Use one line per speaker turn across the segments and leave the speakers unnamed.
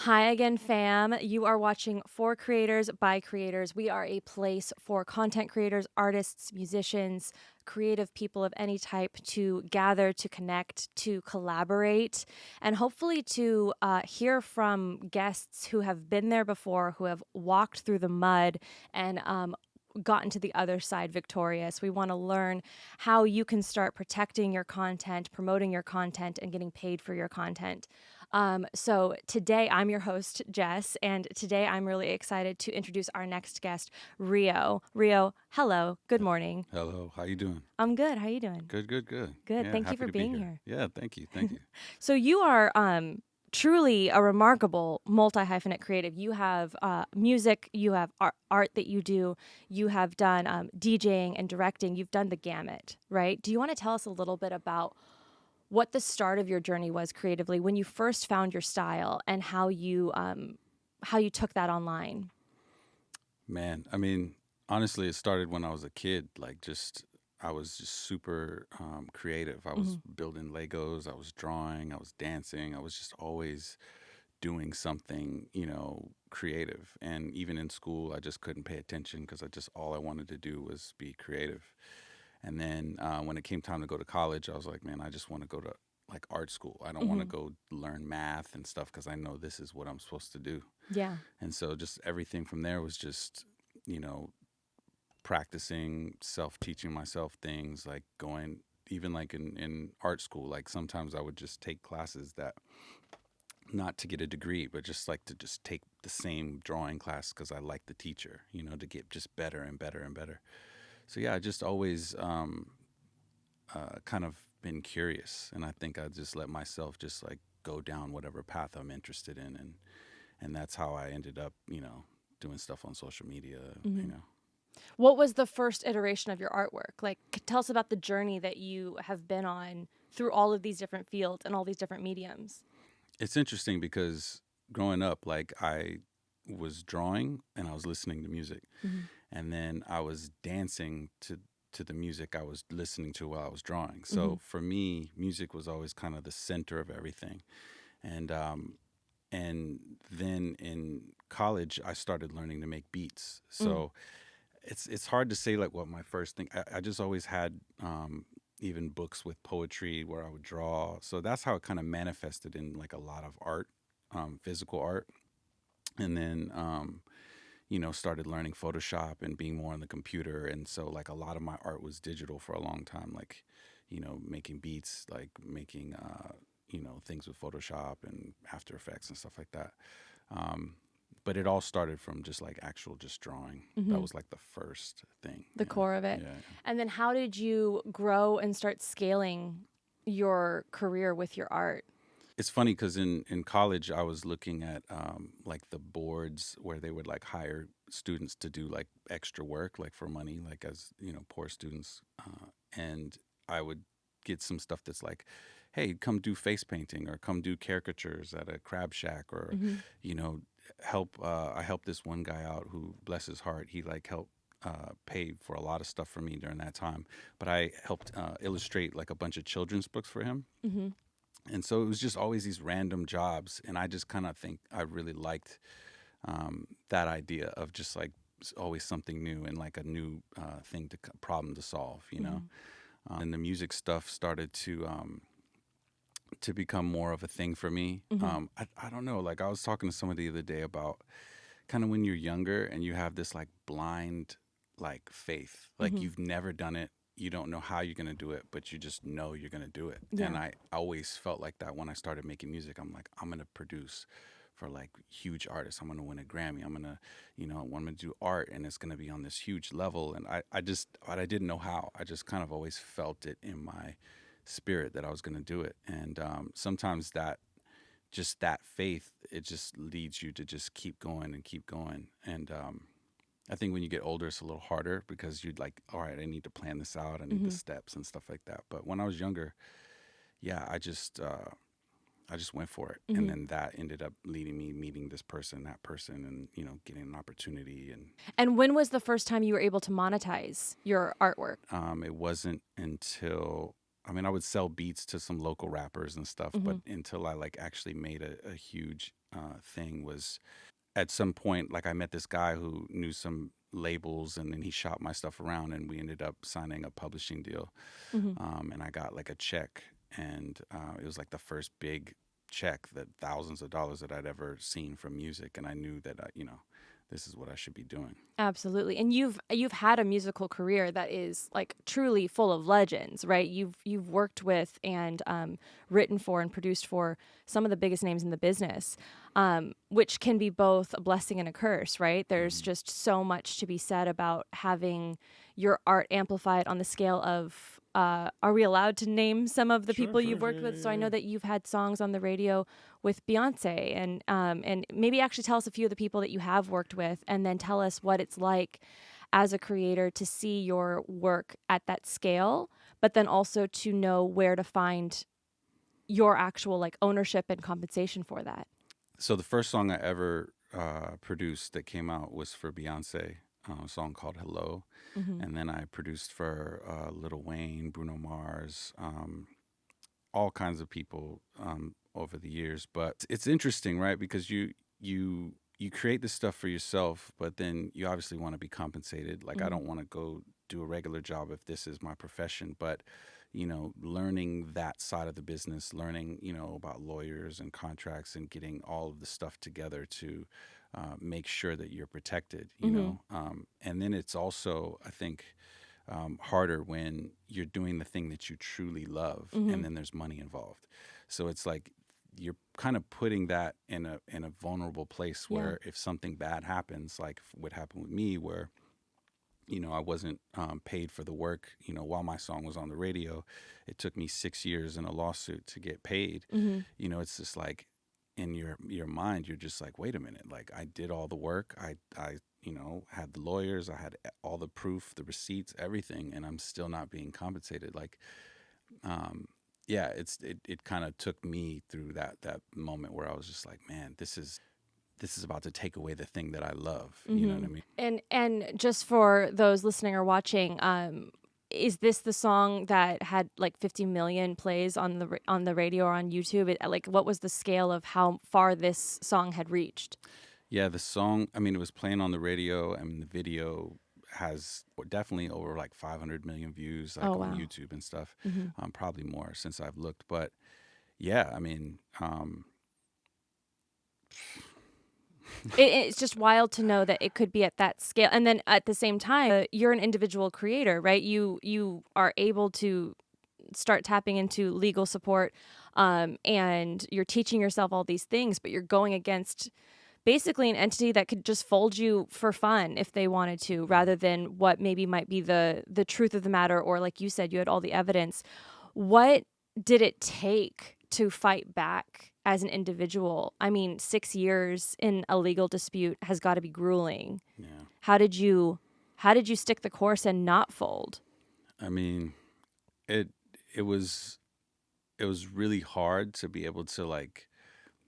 Hi again, fam. You are watching For Creators by Creators. We are a place for content creators, artists, musicians, creative people of any type to gather, to connect, to collaborate, and hopefully to hear from guests who have been there before, who have walked through the mud and gotten to the other side victorious. We want to learn how you can start protecting your content, promoting your content, and getting paid for your content. So today I'm your host, Jess, and today I'm really excited to introduce our next guest, Rio. Rio, hello. Good morning.
Hello, how you doing?
I'm good. How you doing?
Good, good, good.
Good.
Yeah,
Thank you
happy
for
to be
being
here.
here.
Yeah, thank you.
So you are truly a remarkable multi-hyphenate creative. You have music, you have art that you do, you have done DJing and directing. You've done the gamut, right? Do you want to tell us a little bit about what the start of your journey was creatively when you first found your style and how you took that online?
Man, I mean, honestly, it started when I was a kid. I was just super creative. I was
Hmm.
building Legos, I was drawing, I was dancing. I was just always doing something, creative. And even in school, I just couldn't pay attention because all I wanted to do was be creative. And then when it came time to go to college, I was like, man, I just want to go to like art school. I don't want to
Hmm.
go learn math and stuff because I know this is what I'm supposed to do.
Yeah.
And so just everything from there was just, you know, practicing, self teaching myself things, like going, even like in art school, like sometimes I would just take classes that, not to get a degree, but just like to just take the same drawing class because I like the teacher, to get just better and better and better. So yeah, I just always kind of been curious, and I think I just let myself just like go down whatever path I'm interested in, and that's how I ended up, doing stuff on social media,
Hmm.
you know.
What was the first iteration of your artwork? Like, tell us about the journey that you have been on through all of these different fields and all these different mediums.
It's interesting because growing up, like I was drawing and I was listening to music,
Hmm.
and then I was dancing to the music I was listening to while I was drawing.
Hmm.
So for me, music was always kind of the center of everything. And um, and then in college I started learning to make beats.
Mm.
So it's hard to say like what my first thing. I just always had even books with poetry where I would draw. So that's how it kind of manifested in like a lot of art, physical art. And then started learning Photoshop and being more on the computer. And so like a lot of my art was digital for a long time, like making beats, like making things with Photoshop and After Effects and stuff like that. Um, but it all started from just like actual just drawing. That
Hmm.
was like the first thing.
The core of it.
Yeah.
And then how did you grow and start scaling your career with your art?
It's funny because in college I was looking at like the boards where they would like hire students to do like extra work, like for money, like as poor students, and I would get some stuff that's like, hey, come do face painting or come do caricatures at a crab shack, or
Hmm.
you know help. I helped this one guy out who, bless his heart, he like helped pay for a lot of stuff for me during that time, but I helped illustrate like a bunch of children's books for him.
Hmm.
And so it was just always these random jobs, and I just kind of think I really liked that idea of just like always something new and like a new thing to problem to solve,
Hmm.
and the music stuff started to become more of a thing for me.
Hmm.
I don't know, like I was talking to someone the other day about kind of when you're younger and you have this like blind like faith, like
Hmm.
you've never done it, you don't know how you're going to do it, but you just know you're going to do it.
Yeah.
And I always felt like that when I started making music. I'm like, I'm going to produce for like huge artists, I'm going to win a Grammy, I'm going to I'm going to do art, and it's going to be on this huge level. And I didn't know how. I just kind of always felt it in my spirit that I was going to do it. And sometimes that faith, it just leads you to just keep going and keep going. And I think when you get older, it's a little harder because you'd like, all right, I need to plan this out, I need the
Hmm.
steps and stuff like that. But when I was younger, yeah, I just went for it, and
Hmm.
then that ended up leading me meeting this person, that person, and getting an opportunity. And
And when was the first time you were able to monetize your artwork?
it wasn't until, I would sell beats to some local rappers and stuff, but
Hmm.
until I like actually made a huge thing was at some point, like I met this guy who knew some labels, and then he shopped my stuff around, and we ended up signing a publishing deal.
Hmm.
And I got like a check, and it was like the first big check, that thousands of dollars that I'd ever seen from music, and I knew that this is what I should be doing.
Absolutely. And you've had a musical career that is like truly full of legends, right? You've worked with and written for and produced for some of the biggest names in the business, which can be both a blessing and a curse, right? There's
Hmm.
just so much to be said about having your art amplified on the scale of are we allowed to name some of the
Sure,
people
sure,
you've
sure.
worked
Yeah,
with? So
yeah,
I know
yeah.
that you've had songs on the radio with Beyonce, and maybe actually tell us a few of the people that you have worked with, and then tell us what it's like as a creator to see your work at that scale, but then also to know where to find your actual like ownership and compensation for that.
So the first song I ever produced that came out was for Beyonce, a song called "Hello,"
Hmm.
and then I produced for Lil Wayne, Bruno Mars, all kinds of people over the years. But it's interesting, right? Because you create this stuff for yourself, but then you obviously want to be compensated. Like, I
Hmm.
don't want to go do a regular job if this is my profession, but learning that side of the business, learning about lawyers and contracts, and getting all of the stuff together to make sure that you're protected.
Hmm.
And then it's also, I think, harder when you're doing the thing that you truly love,
Hmm.
and then there's money involved. So it's like you're kind of putting that in a vulnerable place,
Yeah.
where if something bad happens, like what happened with me, where I wasn't paid for the work, while my song was on the radio. It took me 6 years in a lawsuit to get paid.
Hmm.
It's just like, in your mind, you're just like, wait a minute, like, I did all the work. I had the lawyers, I had all the proof, the receipts, everything, and I'm still not being compensated. Like, yeah, it kind of took me through that moment where I was just like, man, this is about to take away the thing that I love. You know what I
Hmm.
mean?
And just for those listening or watching, is this the song that had like 50 million plays on the radio or on YouTube? Like, what was the scale of how far this song had reached?
Yeah, the song, I mean, it was playing on the radio, and the video has definitely over like 500 million views,
Oh,
like on
wow.
YouTube and stuff.
Hmm.
Probably more since I've looked. But yeah, I mean,
It's just wild to know that it could be at that scale, and then at the same time, you're an individual creator, right? You are able to start tapping into legal support, and you're teaching yourself all these things, but you're going against basically an entity that could just fold you for fun if they wanted to, rather than what maybe might be the truth of the matter, or like you said, you had all the evidence. What did it take to fight back as an individual? I mean, 6 years in a legal dispute has got to be grueling.
yeah,
How did you stick the course and not fold?
I mean, it it was it was really hard to be able to, like,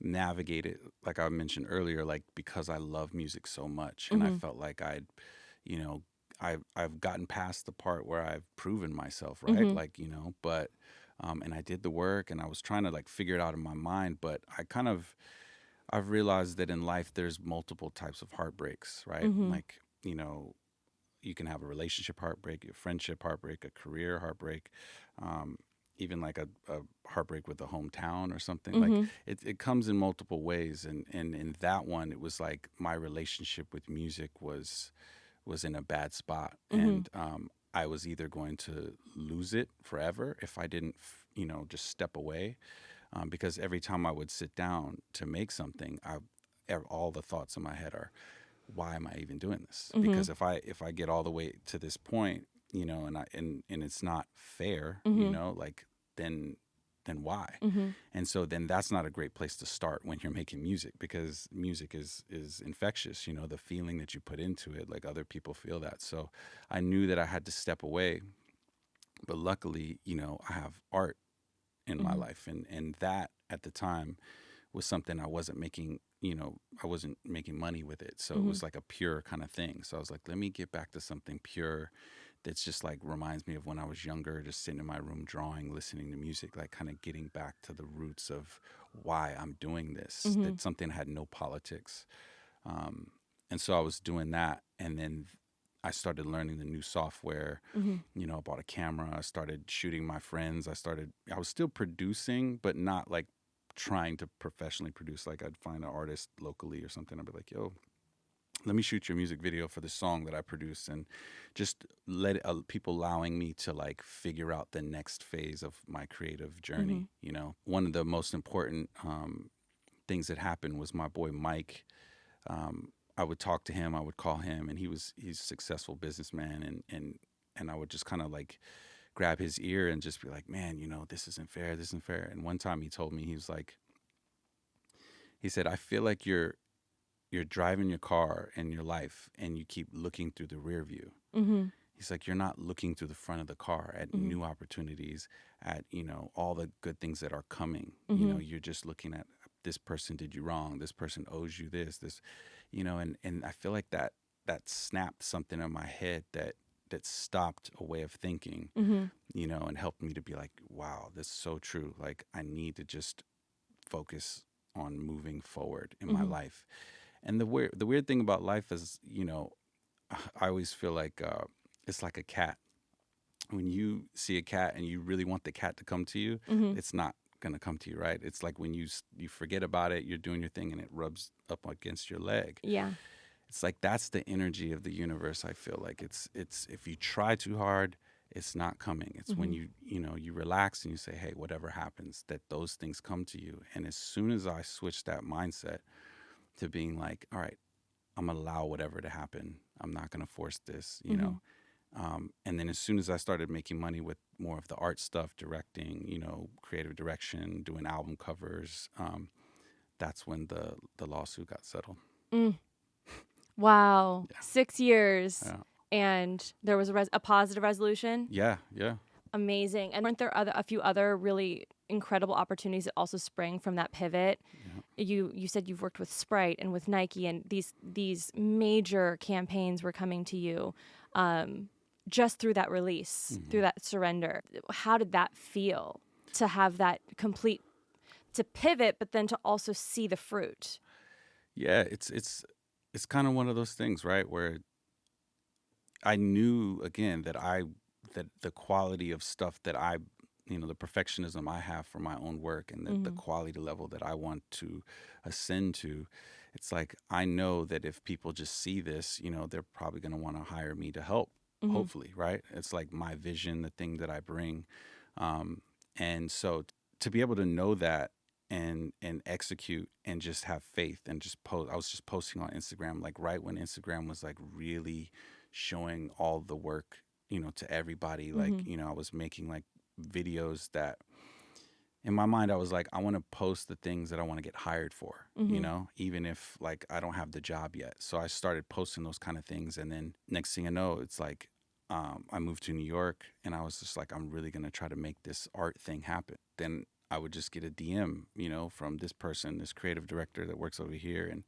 navigate it, like I mentioned earlier, like, because I love music so much, and I
Hmm.
felt like you know, I've gotten past the part where I've proven myself, right?
Hmm.
Like, but and I did the work, and I was trying to, like, figure it out in my mind, but I've realized that in life there's multiple types of heartbreaks, right?
Hmm.
Like, you can have a relationship heartbreak, a friendship heartbreak, a career heartbreak, um, even like a heartbreak with a hometown or something. Like,
Hmm.
it comes in multiple ways, and in that one, it was like my relationship with music was in a bad spot,
Hmm.
and I was either going to lose it forever if I didn't, just step away, because every time I would sit down to make something, all the thoughts in my head are, why am I even doing this?
Hmm.
Because if I get all the way to this point, and it's not fair,
Hmm.
like, then why?
Hmm.
And so then that's not a great place to start when you're making music, because music is infectious. The feeling that you put into it, like, other people feel that. So I knew that I had to step away, but luckily, I have art in my
Hmm.
life, and that at the time was something I wasn't making money with it. So it
Hmm.
was like a pure kind of thing. So I was like, let me get back to something pure that's just like reminds me of when I was younger, just sitting in my room drawing, listening to music, like kind of getting back to the roots of why I'm doing this.
Mm-hmm.
That something had no politics. Um, and so I was doing that. And then I started learning the new software.
Mm-hmm.
I bought a camera. I started shooting my friends. I was still producing, but not like trying to professionally produce. Like I'd find an artist locally or something. I'd be like, yo, let me shoot your music video for the song that I produce, and just people allowing me to like figure out the next phase of my creative journey. One of the most important things that happened was my boy Mike. I would talk to him, I would call him, and he's a successful businessman, and I would just kind of like grab his ear and just be like, man, this isn't fair, this isn't fair. And one time he told me, he said, I feel like you're driving your car in your life and you keep looking through the rear view.
Mm-hmm.
He's like, you're not looking through the front of the car at
Mm-hmm.
new opportunities, at, all the good things that are coming.
Mm-hmm.
You're just looking at this person did you wrong. This person owes you this, and I feel like that snapped something in my head that stopped a way of thinking,
Mm-hmm.
and helped me to be like, wow, this is so true. Like I need to just focus on moving forward in my
Mm-hmm.
life. And the weird thing about life is, I always feel like it's like a cat. When you see a cat and you really want the cat to come to you,
Mm-hmm.
it's not gonna come to you, right? It's like when you forget about it, you're doing your thing, and it rubs up against your leg.
Yeah.
It's like that's the energy of the universe. I feel like it's if you try too hard, it's not coming. It's when
Mm-hmm.
you relax and you say, hey, whatever happens, that those things come to you. And as soon as I switched that mindset to being like, all right, I'm gonna allow whatever to happen. I'm not gonna force this,
Mm-hmm.
And then as soon as I started making money with more of the art stuff, directing, creative direction, doing album covers, that's when the lawsuit got settled.
Mm. Wow.
Yeah,
6 years.
yeah,
And there was a positive resolution.
yeah, yeah.
Amazing. And weren't there a few other really incredible opportunities that also sprang from that pivot?
Yeah.
You said you've worked with Sprite and with Nike, and these major campaigns were coming to you just through that release, through that surrender. How did that feel to have that complete, to pivot, but then to also see the fruit?
Yeah, it's kind of one of those things, right? Where I knew again that the quality of stuff that the perfectionism I have for my own work, and the
Mm-hmm.
quality level that I want to ascend to, it's like I know that if people just see this, they're probably going to want to hire me to help.
Mm-hmm.
Hopefully, right? It's like my vision, the thing that I bring, and so to be able to know that and execute and just have faith and just post. I was just posting on Instagram like right when Instagram was like really showing all the work, to everybody. Like,
Mm-hmm.
I was making like videos that in my mind I was like, I want to post the things that I want to get hired for,
Mm-hmm.
even if like I don't have the job yet. So I started posting those kind of things, and then next thing I know, it's like I moved to New York, and I was just like, I'm really gonna try to make this art thing happen. Then I would just get a DM, from this person, this creative director that works over here, and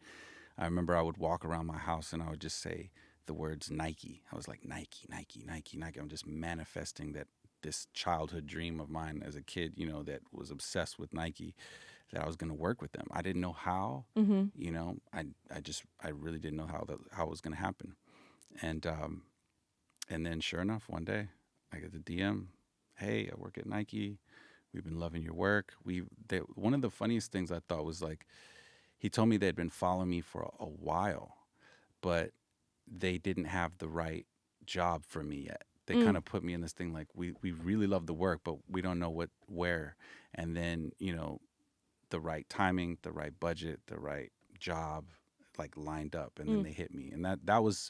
I remember I would walk around my house and I would just say the words Nike. I was like, Nike, Nike, Nike, Nike. I'm just manifesting that this childhood dream of mine as a kid, that was obsessed with Nike, that I was going to work with them. I didn't know how,
Mm-hmm.
I really didn't know how it was going to happen. And then sure enough, one day I get the DM, hey, I work at Nike. We've been loving your work. One of the funniest things I thought was like, he told me they'd been following me for a while, but they didn't have the right job for me yet. They kind of put me in this thing like, we really love the work, but we don't know where. And then, the right timing, the right budget, the right job, like lined up, and then they hit me. And that was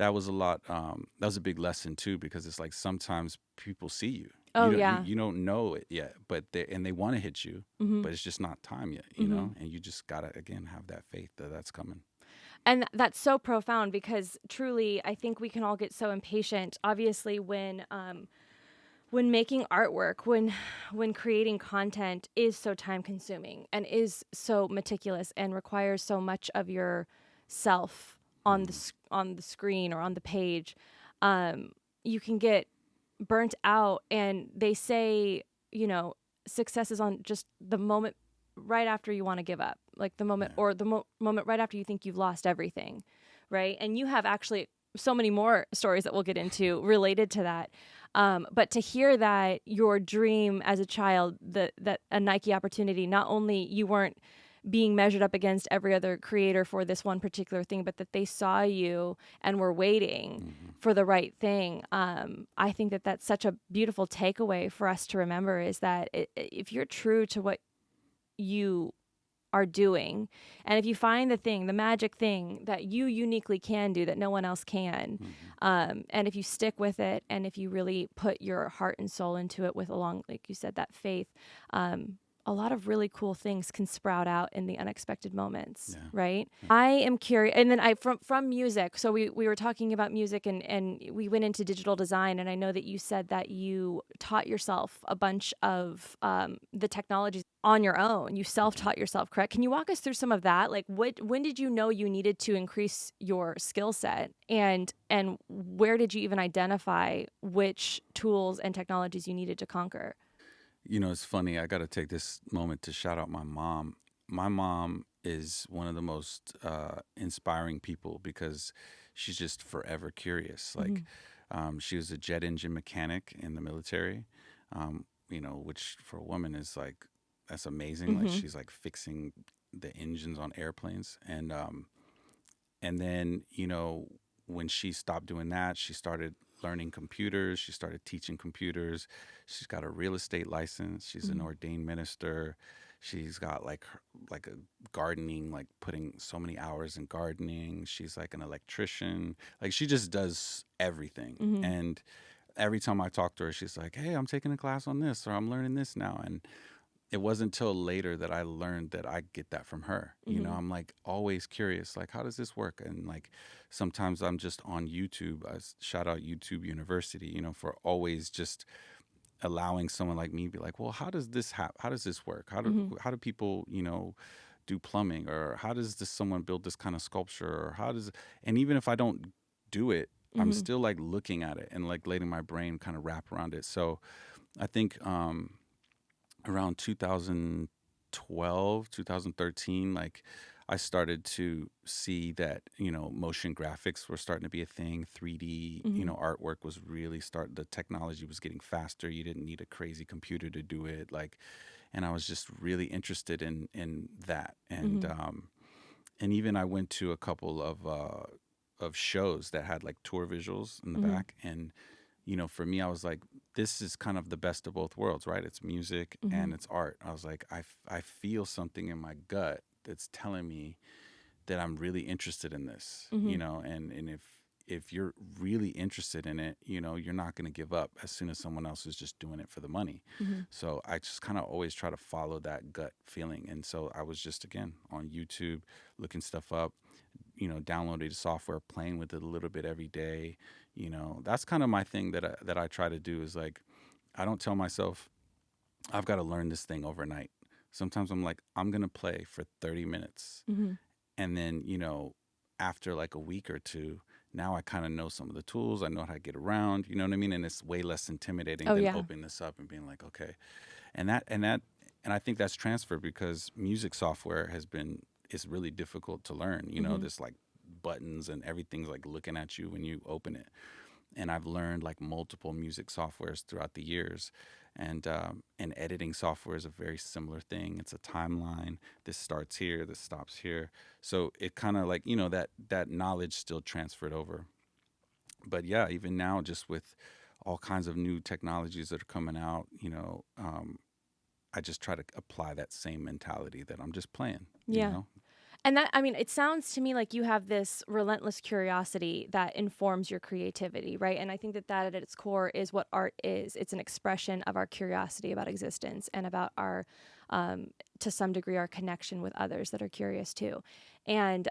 a lot. That was a big lesson too, because it's like sometimes people see you.
Oh,
You don't
yeah.
you don't know it yet, but they want to hit you,
Mm-hmm.
but it's just not time yet,
Mm-hmm.
and you just gotta again have that faith that that's coming.
And that's so profound, because truly, I think we can all get so impatient. Obviously, when making artwork, when creating content is so time consuming and is so meticulous and requires so much of your self on
Mm,
on the screen or on the page, um, you can get burnt out, and they say, you know, success is on just the moment right after you want to give up, like the moment,
Yeah.
or the moment right after you think you've lost everything, right? And you have actually so many more stories that we'll get into related to that. But to hear that your dream as a child, that a Nike opportunity, not only you weren't being measured up against every other creator for this one particular thing, but that they saw you and were waiting
Hmm.
for the right thing. I think that that's such a beautiful takeaway for us to remember, is that if you're true to what you are doing, and if you find the thing, the magic thing that you uniquely can do that no one else can,
Hmm.
and if you stick with it, and if you really put your heart and soul into it with, along, like you said, that faith, a lot of really cool things can sprout out in the unexpected moments,
Yeah.
right? I am curious, and then from music. So we were talking about music, and we went into digital design, and I know that you said that you taught yourself a bunch of the technologies on your own. You
Hmm.
self-taught yourself, correct? Can you walk us through some of that? Like, when did you know you needed to increase your skill set, and where did you even identify which tools and technologies you needed to conquer?
It's funny. I got to take this moment to shout out my mom. My mom is one of the most inspiring people because she's just forever curious. Like,
Hmm.
she was a jet engine mechanic in the military, which for a woman is like, that's amazing. Like,
Hmm.
she's like fixing the engines on airplanes. And then, when she stopped doing that, she started learning computers. She started teaching computers. She's got a real estate license. She's an
Hmm.
ordained minister. She's got like a gardening, like putting so many hours in gardening. She's like an electrician. Like, she just does everything.
Hmm.
And every time I talk to her, she's like, "Hey, I'm taking a class on this, or I'm learning this now." And it wasn't until later that I learned that I get that from her.
Hmm.
I'm like always curious, like, how does this work? And like, sometimes I'm just on YouTube. Shout out YouTube University, for always just allowing someone like me be like, well, how does this happen? How does this work?
Hmm.
How do people, do plumbing, or how does this someone build this kind of sculpture, or how does, and even if I don't do it, I'm
Hmm.
still like looking at it and like letting my brain kind of wrap around it. So I think around 2012, 2013, like, I started to see that, motion graphics were starting to be a thing. 3D,
Hmm.
artwork was really the technology was getting faster. You didn't need a crazy computer to do it. Like, and I was just really interested in that. And
Hmm.
and even I went to a couple of shows that had like tour visuals in the
Hmm.
back. And for me, I was like, this is kind of the best of both worlds, right? It's music
Hmm.
and it's art. I was like, I feel something in my gut that's telling me that I'm really interested in this,
Hmm.
and if you're really interested in it, you're not going to give up as soon as someone else is just doing it for the money.
Hmm.
So I just kind of always try to follow that gut feeling. And so I was just, again, on YouTube, looking stuff up, downloading the software, playing with it a little bit every day. That's kind of my thing that I try to do, is like, I don't tell myself I've got to learn this thing overnight. Sometimes I'm like, I'm going to play for 30 minutes.
Hmm.
And then, after like a week or two, now I kind of know some of the tools. I know how to get around, you know what I mean? And it's way less intimidating
Oh
than
yeah.
opening this up and being like, okay. And I think that's transferred because music software is really difficult to learn.
Hmm.
There's like buttons and everything's like looking at you when you open it. And I've learned like multiple music softwares throughout the years. And editing software is a very similar thing. It's a timeline. This starts here, this stops here. So it kind of like, that knowledge still transferred over. But yeah, even now, just with all kinds of new technologies that are coming out, I just try to apply that same mentality that I'm just playing, you
Yeah.
know?
And that, I mean, it sounds to me like you have this relentless curiosity that informs your creativity, right? And I think that that at its core is what art is. It's an expression of our curiosity about existence and about our, to some degree, our connection with others that are curious too. And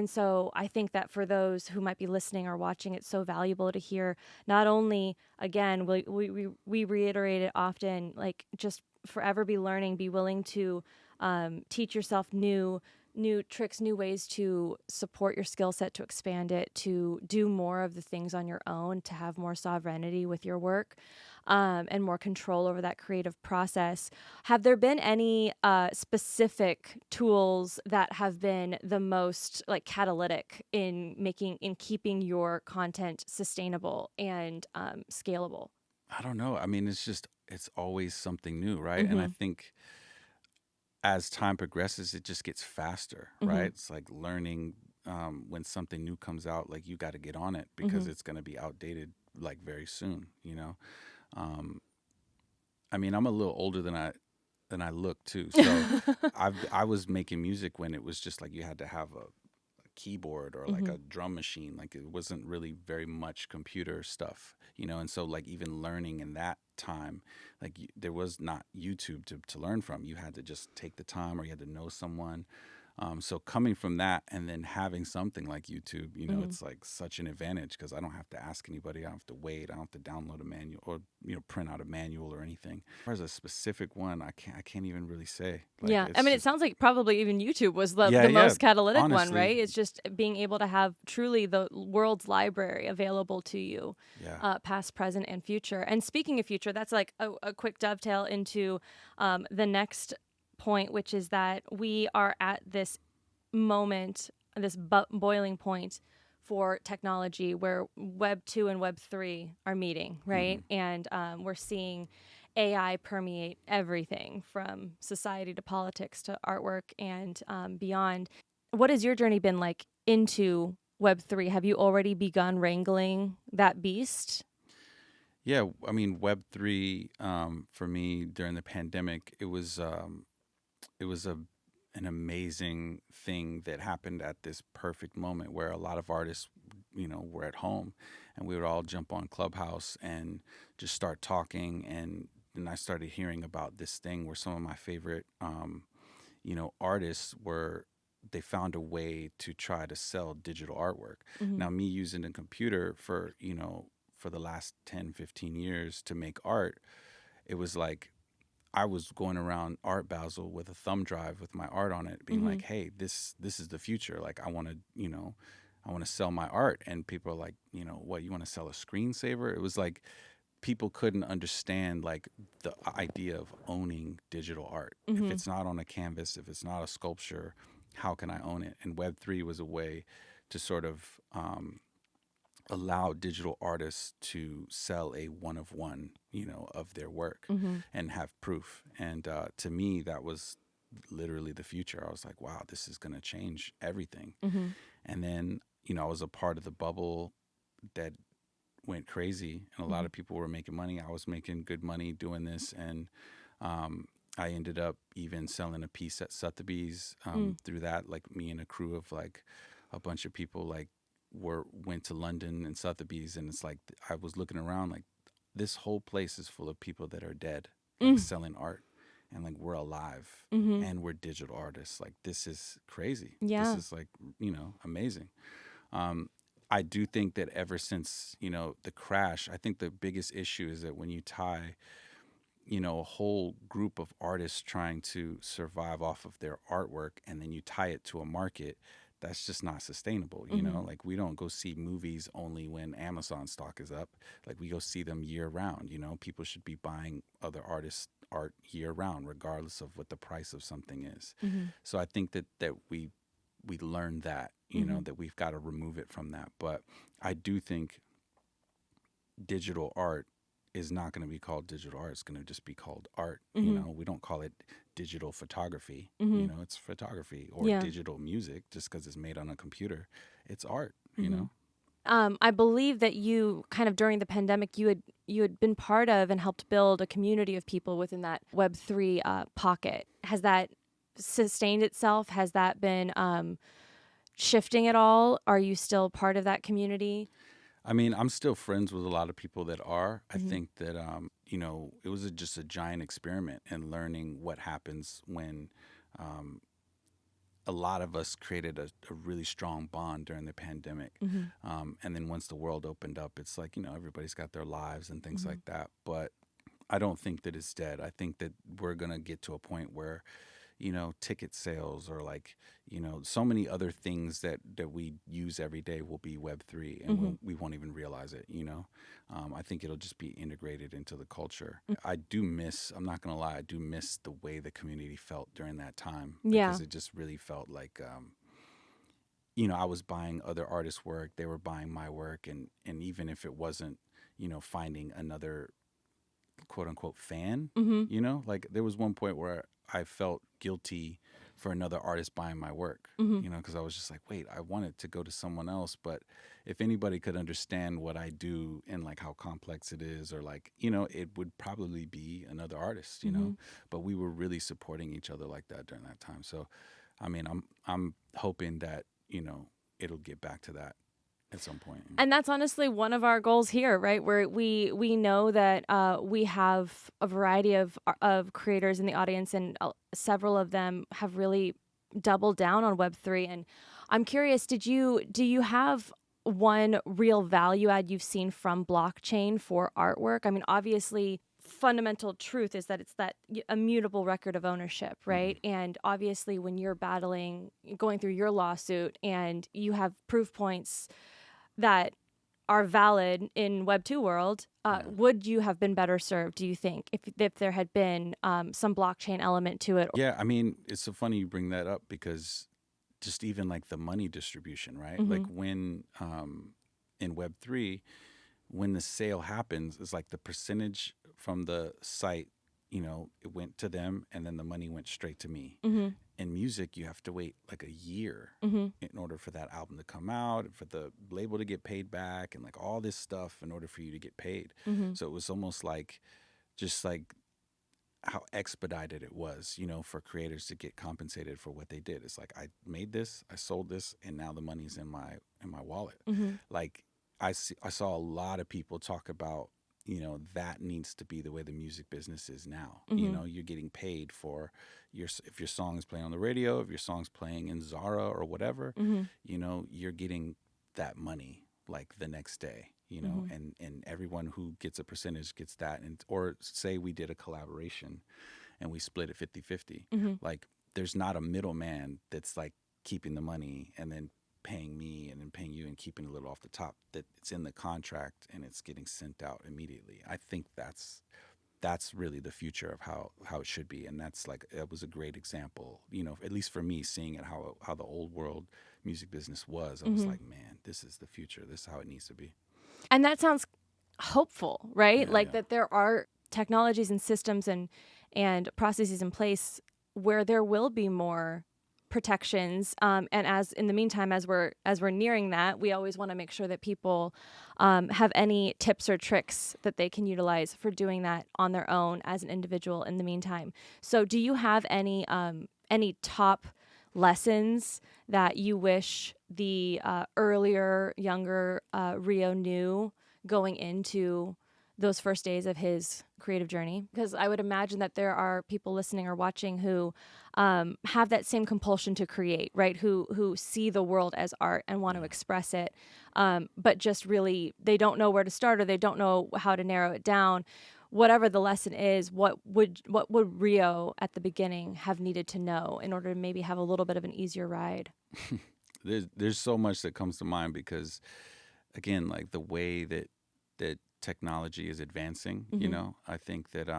so I think that for those who might be listening or watching, it's so valuable to hear not only, again, we reiterate it often, like, just forever be learning, be willing to teach yourself new new tricks, new ways to support your skill set, to expand it, to do more of the things on your own, to have more sovereignty with your work, and more control over that creative process. Have there been any specific tools that have been the most like catalytic in keeping your content sustainable and scalable?
I don't know. I mean, it's always something new, right? And I
Mm-hmm.
think as time progresses, it just gets faster, right?
Mm-hmm.
It's like learning when something new comes out, like you got to get on it because
Mm-hmm.
it's going to be outdated like very soon, you know? Um, I mean, I'm a little older than I look too. So I was making music when it was just like you had to have a keyboard or like
Mm-hmm.
a drum machine. Like it wasn't really very much computer stuff, you know? And so like even learning in that time, like there was not YouTube to learn from. You had to just take the time or you had to know someone. So coming from that and then having something like YouTube, you know,
Mm-hmm.
it's like such an advantage because I don't have to ask anybody. I don't have to wait. I don't have to download a manual or, you know, print out a manual or anything. As far as a specific one, I can't even really say. Like
Yeah, I
it's
mean, it
just,
sounds like probably even YouTube was
yeah,
the
yeah.
most catalytic one,
Honestly,
right? It's just being able to have truly the world's library available to you,
yeah.
past, present, and future. And speaking of future, that's like a quick dovetail into the next point, which is that we are at this moment, this boiling point for technology where Web 2 and Web 3 are meeting, right?
Hmm.
And we're seeing AI permeate everything from society to politics to artwork and beyond. What has your journey been like into Web 3? Have you already begun wrangling that beast?
Yeah, I mean Web3 for me during the pandemic, it was an amazing thing that happened at this perfect moment where a lot of artists, you know, were at home and we would all jump on Clubhouse and just start talking and then I started hearing about this thing where some of my favorite you know, artists were they found a way to try to sell digital artwork.
Mm-hmm.
Now, me using a computer for, you know, for the last 10, 15 years to make art, it was like I was going around Art Basel with a thumb drive with my art on it, being
Mm-hmm.
like, "Hey, this is the future. Like, I want to, you know, I want to sell my art." And people are like, "You know, what? You want to sell a screensaver?" It was like people couldn't understand like the idea of owning digital art. If
Mm-hmm.
it's not on a canvas, if it's not a sculpture, how can I own it? And Web3 was a way to sort of allow digital artists to sell a one of one, you know, of their work
Mm-hmm.
and have proof. And to me, that was literally the future. I was like, wow, this is going to change everything.
Mm-hmm.
And then, you know, I was a part of the bubble that went crazy and a lot
Mm-hmm.
of people were making money. I was making good money doing this. And I ended up even selling a piece at Sotheby's
Mm.
through that. Like me and a crew of like a bunch of people like went to London and Sotheby's, and it's like I was looking around like this whole place is full of people that are dead, like
Mm.
selling art, and like we're alive
Mm-hmm.
and we're digital artists. Like this is crazy. This
Yeah.
is like you know amazing. Um, I do think that ever since you know the crash, I think the biggest issue is that when you tie you know, a whole group of artists trying to survive off of their artwork and then you tie it to a market, that's just not sustainable. You
Mm-hmm.
know, like we don't go see movies only when Amazon stock is up. Like we go see them year round. You know, people should be buying other artists' art year round, regardless of what the price of something is.
Mm-hmm.
So I think that we learned that, you
Mm-hmm.
know, that we've got to remove it from that. But I do think digital art is not going to be called digital art. It's going to just be called art. You
Mm-hmm.
know, we don't call it digital photography.
Mm-hmm.
You know, it's photography or
Yeah.
digital music just because it's made on a computer. It's art, you
Mm-hmm.
know?
I believe that you kind of during the pandemic you had been part of and helped build a community of people within that Web 3 pocket. Has that sustained itself? Has that been shifting at all? Are you still part of that community?
I mean, I'm still friends with a lot of people that are. I
Mm-hmm.
think that, you know, it was just a giant experiment in learning what happens when um, a lot of us created a really strong bond during the pandemic.
Mm-hmm.
And then once the world opened up, it's like, you know, everybody's got their lives and things
Mm-hmm.
like that. But I don't think that it's dead. I think that we're going to get to a point where, ticket sales, or like, so many other things that we use every day will be Web3, and
Hmm.
we won't even realize it. I think it'll just be integrated into the culture. I do miss, I'm not going to lie, I do miss the way the community felt during that time,
Yeah.
because it just really felt like, I was buying other artists' work, they were buying my work, and even if it wasn't, finding another quote unquote fan,
Hmm.
like there was one point where I felt guilty for another artist buying my work,
Hmm.
because I was just like, wait, I want it to go to someone else, but if anybody could understand what I do and like how complex it is, or like, it would probably be another artist.
Hmm.
But we were really supporting each other like that during that time. So, I mean, I'm hoping that, it'll get back to that at some point.
And that's honestly one of our goals here, right? Where we know that we have a variety of creators in the audience, and several of them have really doubled down on Web3. And I'm curious, do you have one real value add you've seen from blockchain for artwork? I mean, obviously, fundamental truth is that it's that immutable record of ownership,
Hmm.
right? And obviously, when you're going through your lawsuit, and you have proof points that are valid in Web 2 world,
Yeah.
would you have been better served, do you think, if there had been some blockchain element to it?
Yeah, I mean, it's so funny you bring that up, because just even like the money distribution, right?
Mm-hmm.
Like when in Web3, when the sale happens, it's like the percentage from the site, it went to them, and then the money went straight to me.
Mm-hmm.
In music, you have to wait like a year
Mm-hmm.
in order for that album to come out, for the label to get paid back, and like all this stuff in order for you to get paid.
Mm-hmm.
So it was almost like, just like how expedited it was, for creators to get compensated for what they did. It's like, I made this, I sold this, and now the money's in my wallet.
Mm-hmm.
Like I saw a lot of people talk about, that needs to be the way the music business is now.
Mm-hmm.
You're getting paid for if your song is playing on the radio, if your song's playing in Zara or whatever,
Mm-hmm.
you're getting that money like the next day,
Mm-hmm.
and everyone who gets a percentage gets that. And or say we did a collaboration and we split it 50-50.
Mm-hmm.
Like, there's not a middleman that's like keeping the money and then paying me and then paying you and keeping a little off the top. That it's in the contract and it's getting sent out immediately. I think that's really the future of how it should be. And that's like, it was a great example, at least for me, seeing it, how the old world music business was. I was
Mm-hmm.
like, man, this is the future. This is how it needs to be.
And that sounds hopeful, right?
Yeah,
Like
yeah.
that there are technologies and systems and processes in place where there will be more protections. And as in the meantime, as we're nearing that, we always want to make sure that people have any tips or tricks that they can utilize for doing that on their own as an individual in the meantime. So, do you have any top lessons that you wish the earlier, younger Rio knew going into those first days of his creative journey? Because I would imagine that there are people listening or watching who have that same compulsion to create, right? Who see the world as art and want to
Yeah.
express it, but just really they don't know where to start, or they don't know how to narrow it down. Whatever the lesson is, what would Rio at the beginning have needed to know in order to maybe have a little bit of an easier ride?
There's so much that comes to mind, because again, like the way that technology is advancing,
Mm-hmm.
I think that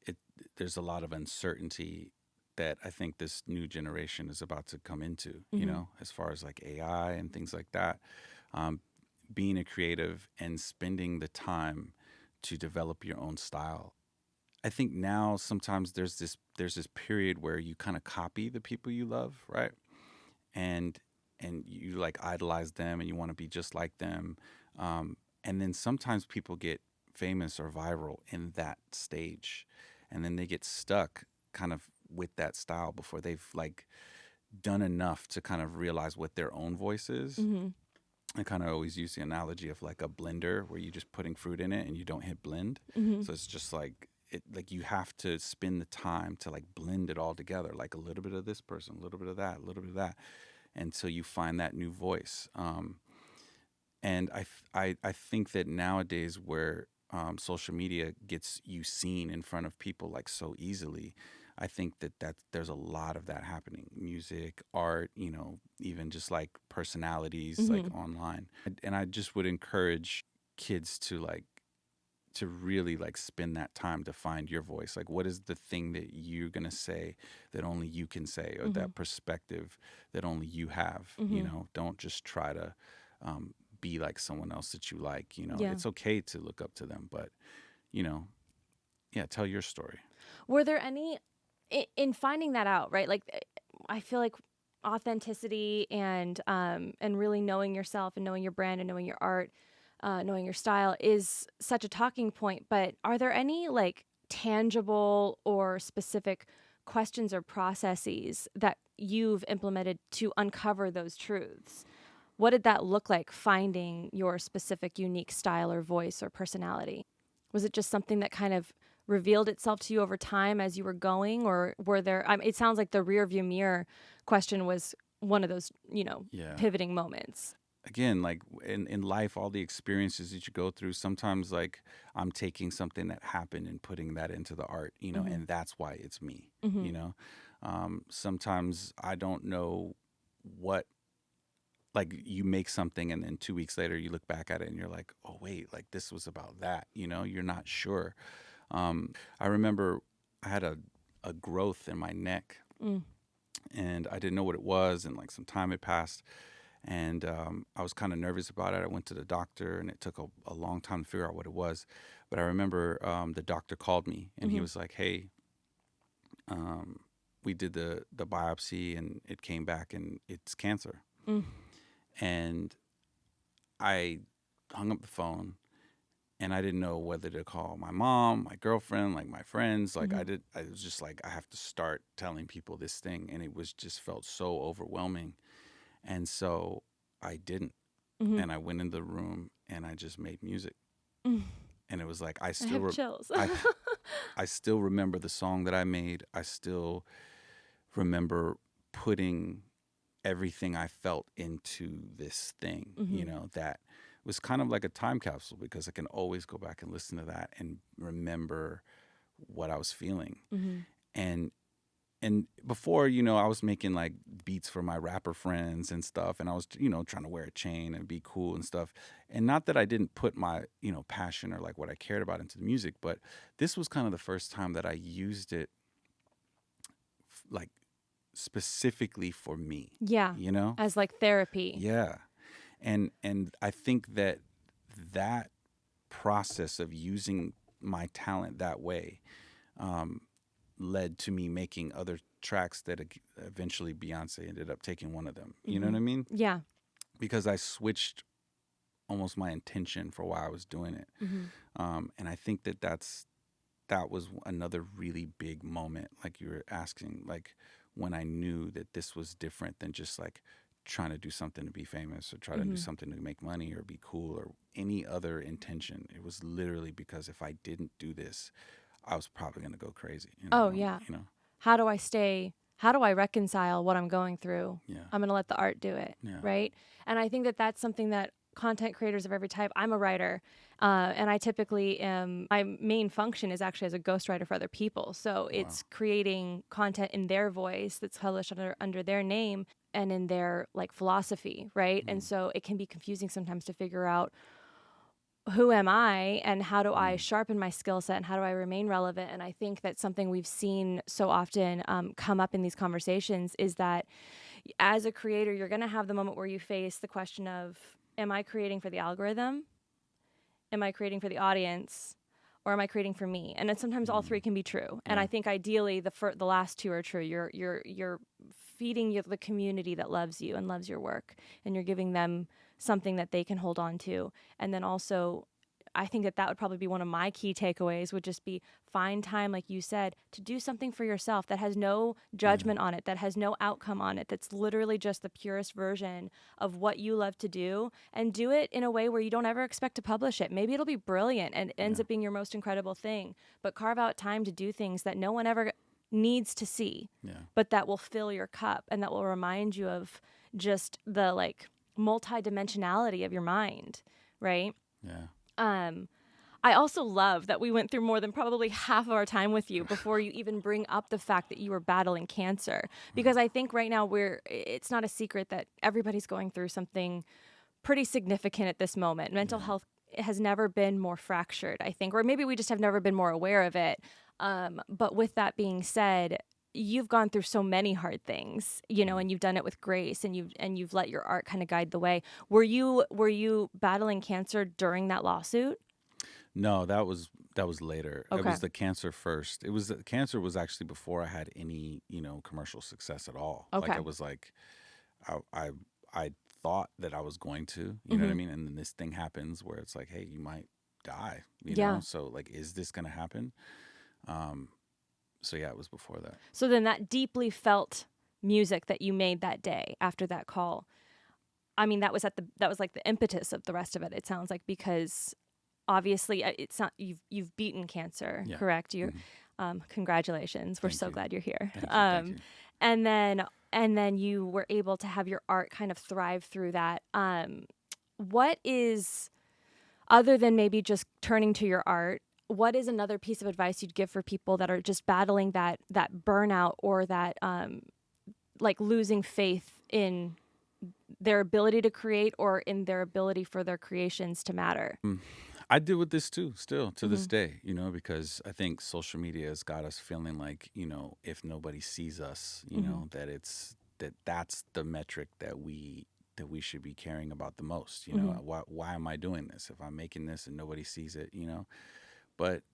it there's a lot of uncertainty that I think this new generation is about to come into,
Mm-hmm.
as far as like AI and things like that. Um, Being a creative and spending the time to develop your own style. I think now sometimes there's this period where you kind of copy the people you love, right? And you like idolize them and you want to be just like them. And then sometimes people get famous or viral in that stage, and then they get stuck kind of with that style before they've like done enough to kind of realize what their own voice is.
Mm-hmm.
I kind of always use the analogy of like a blender where you're just putting fruit in it and you don't hit blend.
Mm-hmm.
So it's just like like you have to spend the time to like blend it all together, like a little bit of this person, a little bit of that, a little bit of that, until you find that new voice. And I think that nowadays, where social media gets you seen in front of people like so easily, I think that there's a lot of that happening. Music, art, even just like personalities like
Mm-hmm.
online. And I just would encourage kids to really like spend that time to find your voice. Like, what is the thing that you're going to say that only you can say, or
Mm-hmm.
that perspective that only you have?
Mm-hmm.
Don't just try to be like someone else that you like.
Yeah.
It's okay to look up to them, but, you know, yeah, tell your story.
Were there any in finding that out, right? Like I feel like authenticity and really knowing yourself and knowing your brand and knowing your art, knowing your style is such a talking point. But are there any like tangible or specific questions or processes that you've implemented to uncover those truths? What did that look like, finding your specific unique style or voice or personality? Was it just something that kind of revealed itself to you over time as you were going, or were there, it sounds like the rear view mirror question was one of those,
Yeah.
pivoting moments.
Again, like in life, all the experiences that you go through, sometimes like I'm taking something that happened and putting that into the art,
Mm-hmm.
and that's why it's me,
Mm-hmm.
you know. Sometimes I don't know what, like you make something and then 2 weeks later you look back at it and you're like, oh wait, like this was about that, you're not sure. I remember I had a growth in my neck
Mm.
and I didn't know what it was, and like some time had passed, and I was kind of nervous about it. I went to the doctor and it took a long time to figure out what it was. But I remember the doctor called me and he
Mm-hmm.
was like, hey, um, we did the biopsy and it came back and it's cancer.
Mm.
And I hung up the phone and I didn't know whether to call my mom, my girlfriend, like my friends. Like
Mm-hmm.
I was just like, I have to start telling people this thing. And it was just felt so overwhelming. And so I didn't.
Mm-hmm.
And I went in the room and I just made music.
Mm.
And it was like
I have chills.
I I still remember the song that I made. I still remember putting everything I felt into this thing,
Mm-hmm.
that was kind of like a time capsule, because I can always go back and listen to that and remember what I was feeling.
Mm-hmm.
And before, I was making like beats for my rapper friends and stuff, and I was, trying to wear a chain and be cool and stuff. And not that I didn't put my, passion or like what I cared about into the music, but this was kind of the first time that I used it like specifically for me,
Yeah.
you know?
As like therapy.
Yeah. And I think that process of using my talent that way led to me making other tracks that eventually Beyonce ended up taking one of them. You know
Mm-hmm.
what I mean?
Yeah.
Because I switched almost my intention for why I was doing it.
Mm-hmm.
And I think that was another really big moment, like you were asking, like when I knew that this was different than just like trying to do something to be famous or try to do
Mm-hmm.
something to make money or be cool or any other intention. It was literally because if I didn't do this, I was probably going to go crazy.
Oh, yeah. How do I reconcile what I'm going through?
Yeah.
I'm going to let the art do it.
Yeah.
Right. And I think that that's something that content creators of every type, I'm a writer, and I typically my main function is actually as a ghostwriter for other people. So it's creating content in their voice that's published under their name and in their like philosophy. Right. And so it can be confusing sometimes to figure out, who am I and how do I sharpen my skill set and how do I remain relevant? And I think that something we've seen so often come up in these conversations is that as a creator, you're going to have the moment where you face the question of, am I creating for the algorithm? Am I creating for the audience? Or am I creating for me? And then sometimes all three can be true. And I think ideally the last two are true. You're feeding the community that loves you and loves your work, and you're giving them something that they can hold on to. And then also, I think that would probably be one of my key takeaways, would just be find time, like you said, to do something for yourself that has no judgment on it, that has no outcome on it, that's literally just the purest version of what you love to do, and do it in a way where you don't ever expect to publish it. Maybe it'll be brilliant and it ends up being your most incredible thing, but carve out time to do things that no one ever needs to see, but that will fill your cup and that will remind you of just the like multi-dimensionality of your mind, right?
Yeah.
I also love that we went through more than probably half of our time with you before you even bring up the fact that you were battling cancer. Because I think right now it's not a secret that everybody's going through something pretty significant at this moment. Mental
Yeah.
health has never been more fractured, I think, or maybe we just have never been more aware of it. But with that being said, you've gone through so many hard things, and you've done it with grace, and you've let your art kind of guide the way. Were you battling cancer during that lawsuit?
No, that was later. It
Okay.
was the cancer first. It was the cancer was actually before I had any, commercial success at all. Like
Okay.
I was like, I thought that I was going to, you know what I
Hmm.
mean? And then this thing happens where it's like, hey, you might die,
Yeah.
So like, is this gonna happen? Um, so yeah, it was before that.
So then that deeply felt music that you made that day after that call. I mean, that was like the impetus of the rest of it. It sounds like, because obviously it's not, you've beaten cancer,
Yeah.
correct? You're
Hmm.
Congratulations. We're
Thank
so
you.
glad you're here.
Thank you. Thank you.
And then you were able to have your art kind of thrive through that. What is, other than maybe just turning to your art, what is another piece of advice you'd give for people that are just battling that burnout, or that like losing faith in their ability to create, or in their ability for their creations to matter?
Mm. I deal with this too, still to
Hmm.
this day, because I think social media has got us feeling like, if nobody sees us,
Hmm.
that's the metric that we should be caring about the most.
Hmm.
Why am I doing this if I'm making this and nobody sees it? But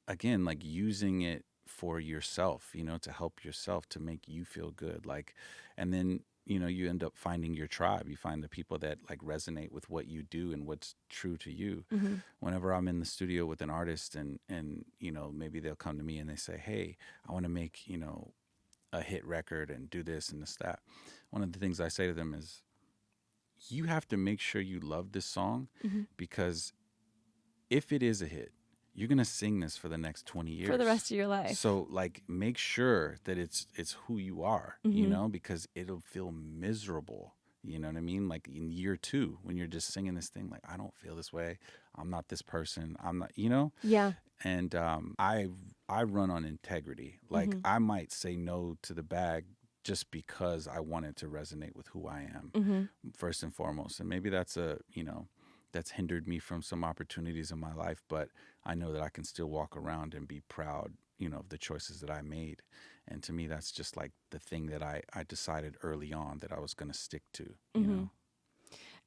again, like using it for yourself, to help yourself, to make you feel good. Like, and then, you end up finding your tribe. You find the people that like resonate with what you do and what's true to you.
Hmm.
Whenever I'm in the studio with an artist and, maybe they'll come to me and they say, hey, I want to make, a hit record and do this and this, that. One of the things I say to them is, you have to make sure you love this song,
Hmm.
because if it is a hit, you're gonna sing this for the next 20
For the
years.
rest of your life.
So like make sure that it's who you are,
Hmm.
because it'll feel miserable. You know what I mean? Like in year two, when you're just singing this thing, like I don't feel this way. I'm not this person. I'm not,
Yeah.
And I run on integrity. Like
Hmm.
I might say no to the bag just because I want it to resonate with who I am
Hmm.
first and foremost. And maybe that's hindered me from some opportunities in my life, but I know that I can still walk around and be proud, of the choices that I made. And to me, that's just like the thing that I decided early on that I was going to stick to.
Hmm.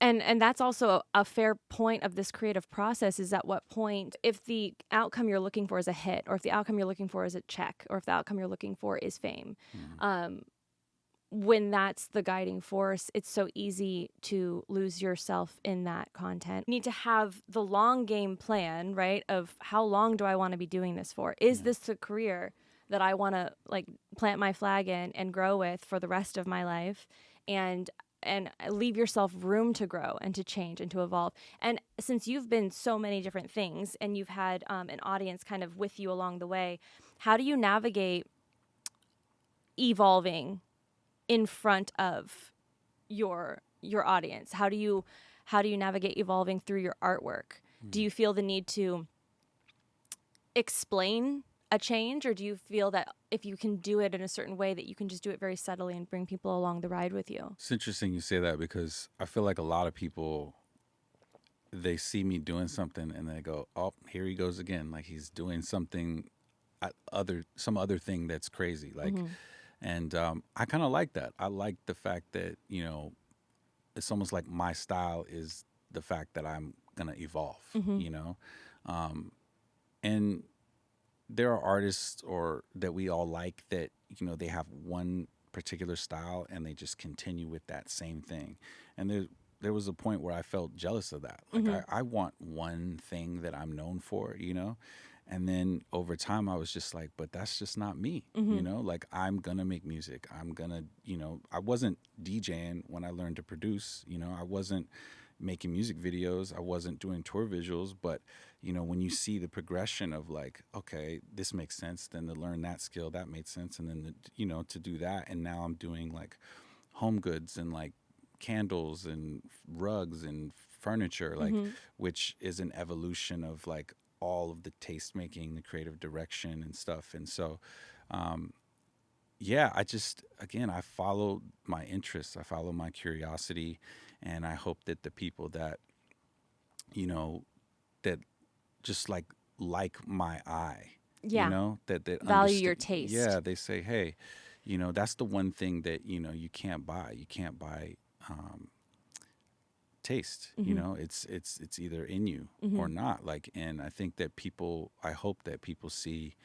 And that's also a fair point of this creative process, is at what point, if the outcome you're looking for is a hit, or if the outcome you're looking for is a check, or if the outcome you're looking for is fame,
Mhm.
um, when that's the guiding force, it's so easy to lose yourself in that content. You need to have the long game plan, right? Of how long do I want to be doing this for? Is
Yeah.
this a career that I want to like plant my flag in and grow with for the rest of my life? And leave yourself room to grow and to change and to evolve. And since you've been so many different things, and you've had an audience kind of with you along the way, how do you navigate evolving in front of your audience? How do you navigate evolving through your artwork? Do
Mhm.
you feel the need to explain a change, or do you feel that if you can do it in a certain way, that you can just do it very subtly and bring people along the ride with you?
It's interesting you say that, because I feel like a lot of people, they see me doing something and they go, "Oh, here he goes again. Like he's doing something, some other thing that's crazy." Like,
Hmm.
and I kind of like that. I like the fact that it's almost like my style is the fact that I'm gonna evolve.
Hmm.
Um, and there are artists or that we all like that they have one particular style and they just continue with that same thing. And there was a point where I felt jealous of that. Like
Hmm.
I want one thing that I'm known for. And then over time I was just like, but that's just not me.
Hmm.
Like I'm gonna make music. I'm gonna, I wasn't DJing when I learned to produce. I wasn't making music videos. I wasn't doing tour visuals, but when you see the progression of like, okay, this makes sense, then to learn that skill, that made sense. And then, to do that. And now I'm doing like home goods and like candles and rugs and furniture, like,
Mm-hmm.
which is an evolution of like all of the taste making, the creative direction and stuff. And so, um, yeah, I just, again, I follow my interests, I follow my curiosity, and I hope that the people that, you know, that just like my eye,
Yeah.
that
Value your
understand.
taste.
Yeah, they say, hey, that's the one thing that you can't buy. You can't buy um, taste.
Mm-hmm.
It's either in you
Mm-hmm.
or not. Like, and I think that I hope that people see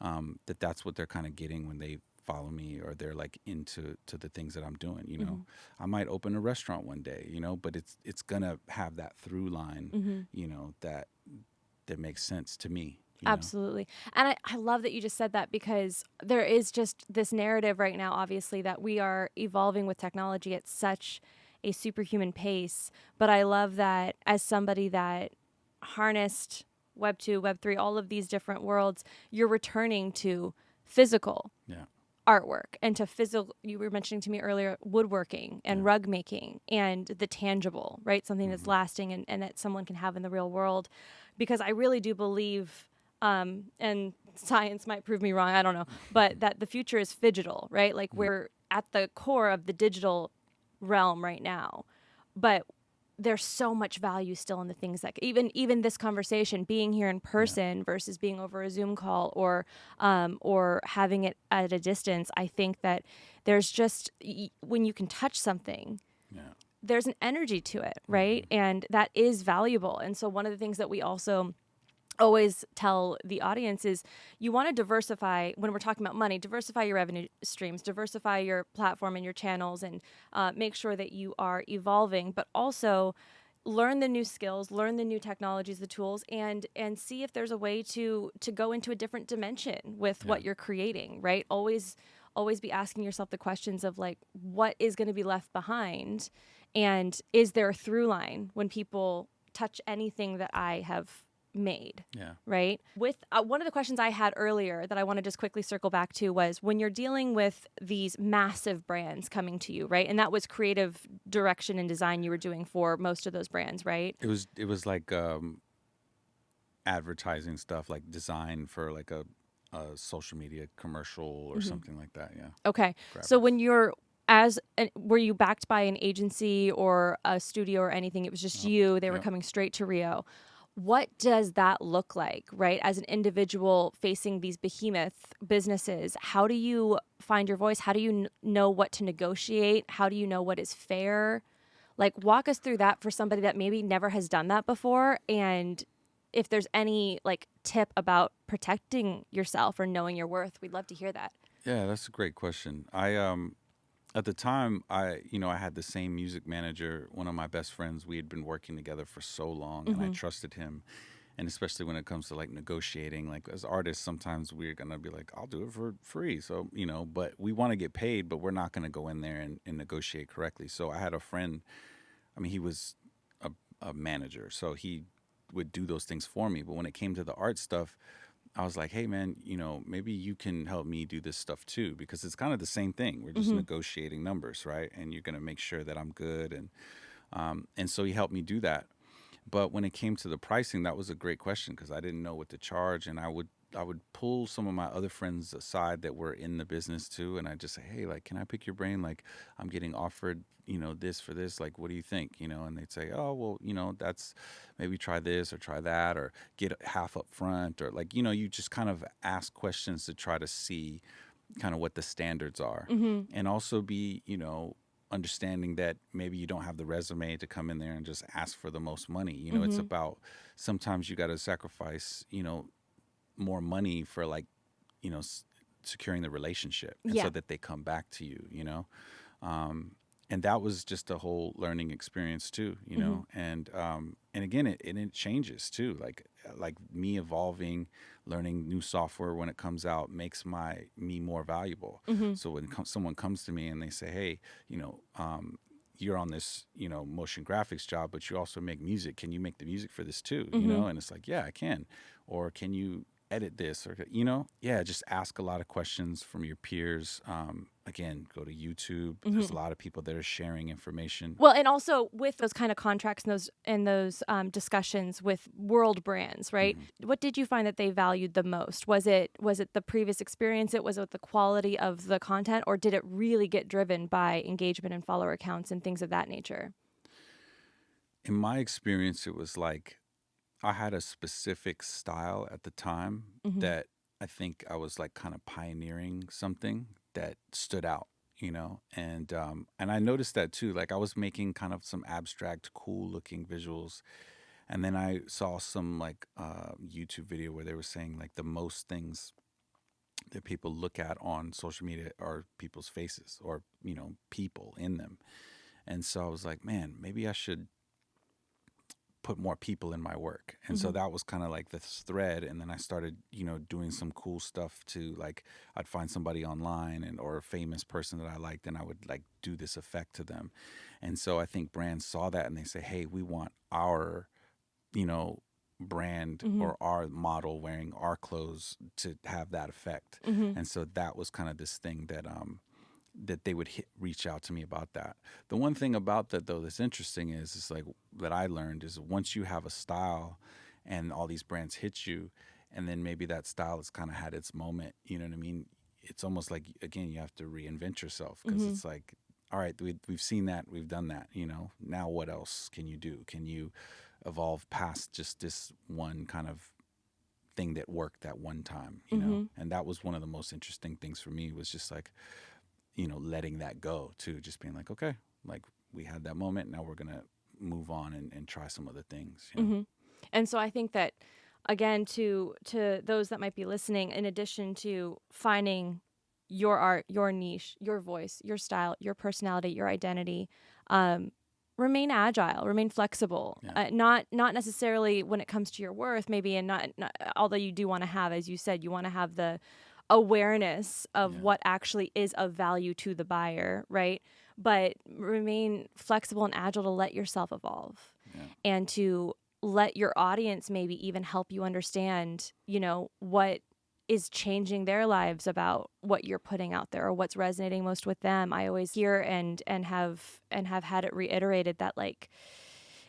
that that's what they're kind of getting when they follow me, or they're like into the things that I'm doing.
Mm-hmm.
I might open a restaurant one day, but it's gonna have that through line,
Mm-hmm.
that makes sense to me.
Absolutely. And I love that you just said that, because there is just this narrative right now, obviously, that we are evolving with technology at such a superhuman pace. But I love that, as somebody that harnessed Web 2, Web 3, all of these different worlds, you're returning to physical
Yeah.
artwork and to physical. You were mentioning to me earlier woodworking and
Yeah.
rug making and the tangible, right? Something that's
Hmm.
lasting and that someone can have in the real world. Because I really do believe, and science might prove me wrong, I don't know, but that the future is phygital, right? Like,
Yeah.
we're at the core of the digital realm right now. But there's so much value still in the things that, even this conversation, being here in
Yeah.
person versus being over a Zoom call, or having it at a distance. I think that there's just, when you can touch something,
Yeah.
there's an energy to it, right?
Hmm.
And that is valuable. And so one of the things that we also always tell the audience is, you want to diversify. When we're talking about money, diversify your revenue streams, diversify your platform and your channels, and make sure that you are evolving, but also learn the new skills, learn the new technologies, the tools, and see if there's a way to go into a different dimension with
Yeah.
what you're creating, right? Always be asking yourself the questions of, like, what is going to be left behind, and is there a through line when people touch anything that I have made,
Yeah.
right? With one of the questions I had earlier that I want to just quickly circle back to was, when you're dealing with these massive brands coming to you, right? And that was creative direction and design you were doing for most of those brands, right?
It was like advertising stuff, like design for like a social media commercial or
Hmm.
something like that. Yeah.
Okay. So
Graphics.
when were you backed by an agency or a studio or anything? It was just
Oh,
you. They were
yeah.
coming straight to Rio. What does that look like, right? As an individual facing these behemoth businesses, how do you find your voice? How do you know what to negotiate? How do you know what is fair? Like, walk us through that for somebody that maybe never has done that before. And if there's any, like, tip about protecting yourself or knowing your worth, we'd love to hear that.
Yeah, that's a great question. I At the time, I had the same music manager, one of my best friends. We had been working together for so long, and I
Mm-hmm.
trusted him. And especially when it comes to like negotiating, like as artists, sometimes we're gonna be like, "I'll do it for free." So but we want to get paid, but we're not gonna go in there and negotiate correctly. So I had a friend. I mean, he was a manager, so he would do those things for me. But when it came to the art stuff, I was like, hey man, maybe you can help me do this stuff too, because it's kind of the same thing. We're just
Mm-hmm.
negotiating numbers, right? And you're gonna make sure that I'm good, and so he helped me do that. But when it came to the pricing, that was a great question because I didn't know what to charge, and I would pull some of my other friends aside that were in the business too, and I just say, hey, like, can I pick your brain? Like, I'm getting offered, this for this. Like, what do you think? And they'd say, oh, well, that's maybe try this or try that or get half up front or like, you just kind of ask questions to try to see kind of what the standards are,
Mm-hmm.
and also be, understanding that maybe you don't have the resume to come in there and just ask for the most money. It's
Mm-hmm.
about sometimes you got to sacrifice, more money for like, securing the relationship, and so
Yeah.
that they come back to you. Um, and that was just a whole learning experience too,
Mm-hmm.
and again, it changes too. Like me evolving, learning new software when it comes out makes me more valuable.
Mm-hmm.
So when someone comes to me and they say, hey, you're on this, motion graphics job, but you also make music. Can you make the music for this too?
Mm-hmm.
And it's like, yeah, I can. Or can you edit this, or just ask a lot of questions from your peers. Again, go to YouTube. There's a
Hmm.
lot of people that are sharing information.
Well, and also with those kind of contracts and those discussions with world brands, right?
Hmm.
What did you find that they valued the most? Was it the previous experience? Was it the quality of the content, or did it really get driven by engagement and follower accounts and things of that nature?
In my experience, it was like I had a specific style at the time
Hmm.
that I think I was like kind of pioneering something that stood out, and I noticed that too. Like I was making kind of some abstract, cool looking visuals, and then I saw some like YouTube video where they were saying like the most things that people look at on social media are people's faces or people in them, and so I was like, man, maybe I should put more people in my work. And so
Hmm.
that was kind of like this thread. And then I started, doing some cool stuff to like, I'd find somebody online or a famous person that I liked, and I would like do this effect to them. And so I think brands saw that and they say, hey, we want our, you know, brand
Hmm.
or our model wearing our clothes to have that effect.
Hmm.
And so that was kind of this thing that they would reach out to me about that. The one thing about that though that's interesting is like that I learned is once you have a style and all these brands hit you, and then maybe that style has kind of had its moment. You know what I mean? It's almost like again you have to reinvent yourself because
Hmm.
it's like, all right, we've seen that, we've done that. Now what else can you do? Can you evolve past just this one kind of thing that worked that one time?
Hmm.
And that was one of the most interesting things for me was just like letting that go too, just being like, okay, like we had that moment. Now we're going to move on and try some other things.
Hmm. And so I think that, again, to those that might be listening, in addition to finding your art, your niche, your voice, your style, your personality, your identity, um, remain agile, remain flexible.
Yeah.
Not necessarily when it comes to your worth, maybe, and not although you do want to have, as you said, you want to have the awareness of
Yeah.
what actually is of value to the buyer, right? But remain flexible and agile to let yourself evolve
Yeah.
and to let your audience maybe even help you understand, what is changing their lives about what you're putting out there or what's resonating most with them. I always hear and have had it reiterated that, like,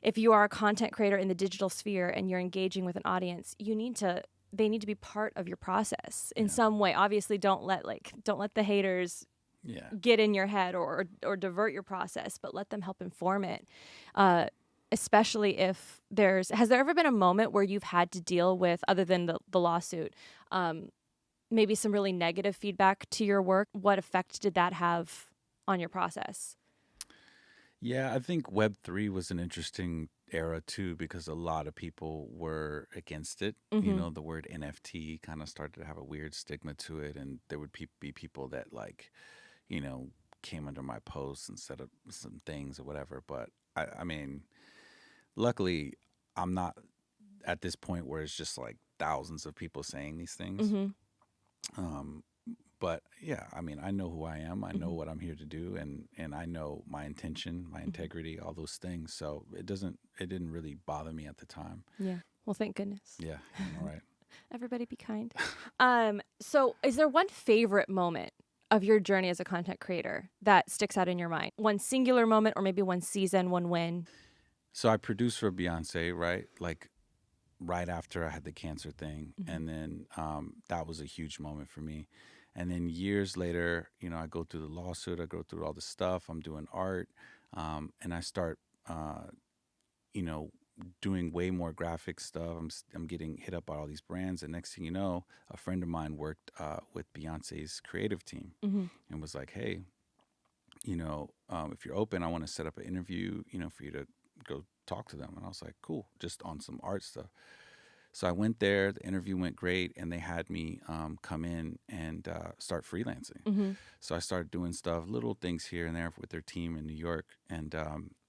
if you are a content creator in the digital sphere and you're engaging with an audience, they need to be part of your process in
Yeah.
some way. Obviously, don't let the haters
Yeah.
get in your head or divert your process, but let them help inform it. Uh, Especially if has there ever been a moment where you've had to deal with, other than the lawsuit, um, maybe some really negative feedback to your work? What effect did that have on your process?
Yeah, I think Web3 was an interesting era too because a lot of people were against it.
Mm-hmm.
The word NFT kind of started to have a weird stigma to it, and there would be people that like, you know, came under my posts and said some things or whatever. But I mean, luckily, I'm not at this point where it's just like thousands of people saying these things.
Mm-hmm.
Um, but yeah, I mean, I know who I am. I know
Mm-hmm.
what I'm here to do, and I know my intention, my
Mm-hmm.
integrity, all those things. So it didn't really bother me at the time.
Yeah. Well, thank goodness.
Yeah, all right.
Everybody be kind. So is there one favorite moment of your journey as a content creator that sticks out in your mind? One singular moment, or maybe one season, one win?
So I produced for Beyonce, right? Like right after I had the cancer thing,
Mm-hmm.
and then that was a huge moment for me. And then years later, I go through the lawsuit, I go through all the stuff. I'm doing art, and I start, you know, doing way more graphic stuff. I'm getting hit up by all these brands, and next thing you know, a friend of mine worked with Beyonce's creative team,
Mm-hmm.
and was like, "Hey, if you're open, I want to set up an interview, for you to go talk to them." And I was like, "Cool," just on some art stuff. So I went there. The interview went great, and they had me come in and start freelancing.
Mm-hmm.
So I started doing stuff, little things here and there with their team in New York, and